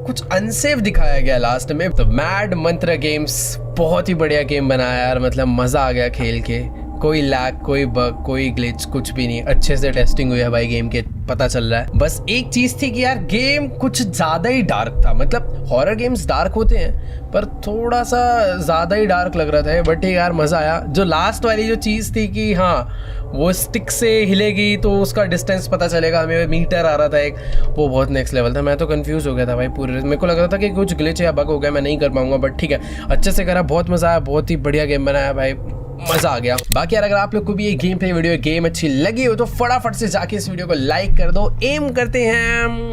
कुछ अनसेफ दिखाया गया लास्ट में। तो मैड मंत्र गेम्स बहुत ही बढ़िया गेम बनाया यार, मतलब मजा आ गया खेल के। कोई लैग, कोई बग, कोई ग्लिच, कुछ भी नहीं। अच्छे से टेस्टिंग हुई है भाई गेम के, पता चल रहा है। बस एक चीज थी कि यार गेम कुछ ज्यादा ही डार्क था। मतलब हॉरर गेम्स डार्क होते हैं पर थोड़ा सा ज्यादा ही डार्क लग रहा था। बट यार मजा आया। जो लास्ट वाली जो चीज थी कि हाँ वो स्टिक से हिलेगी तो उसका डिस्टेंस पता चलेगा, हमें मीटर आ रहा था एक, वो बहुत नेक्स्ट लेवल था। मैं तो कंफ्यूज हो गया था भाई पूरे। मेरे को लग रहा था कि कुछ ग्लिच या बग हो गया, मैं नहीं कर पाऊंगा। बट ठीक है, अच्छे से करा, बहुत मजा आया, बहुत ही बढ़िया गेम बनाया भाई, मजा आ गया। बाकी यार अगर आप लोग को भी ये गेम प्ले वीडियो गेम अच्छी लगी हो तो फटाफट से जाके इस वीडियो को लाइक कर दो। एम करते हैं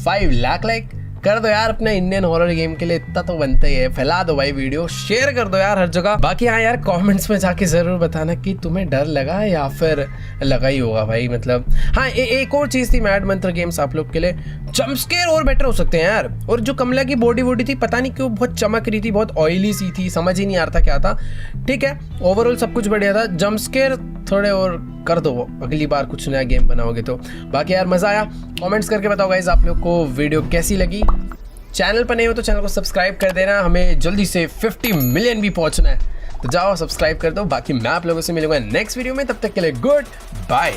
5 लाख लाइक कर दो यार अपने इंडियन हॉरर गेम के लिए, इतना तो बनता ही है। फैला दो भाई वीडियो, शेयर कर दो यार हर जगह। बाकी हाँ यार कमेंट्स में जाके जरूर बताना कि तुम्हें डर लगा या फिर लगा ही होगा भाई। मतलब हाँ एक और चीज थी मैड मंत्र गेम्स आप लोग के लिए, जंप स्केयर और बेटर हो सकते हैं यार। और जो कमला की बॉडी थी पता नहीं क्यों बहुत चमक रही थी, बहुत ऑयली सी थी, समझ ही नहीं आ रहा था क्या था। ठीक है, ओवरऑल सब कुछ बढ़िया था। जंप स्केयर थोड़े और कर दो अगली बार कुछ नया गेम बनाओगे तो। बाकी यार मजा आया। कमेंट्स करके बताओ गाइस आप लोग को वीडियो कैसी लगी। चैनल पर नहीं हो तो चैनल को सब्सक्राइब कर देना, हमें जल्दी से 50 मिलियन भी पहुंचना है। तो जाओ सब्सक्राइब कर दो। बाकी मैं आप लोगों से मिलूंगा नेक्स्ट वीडियो में, तब तक के लिए गुड बाय।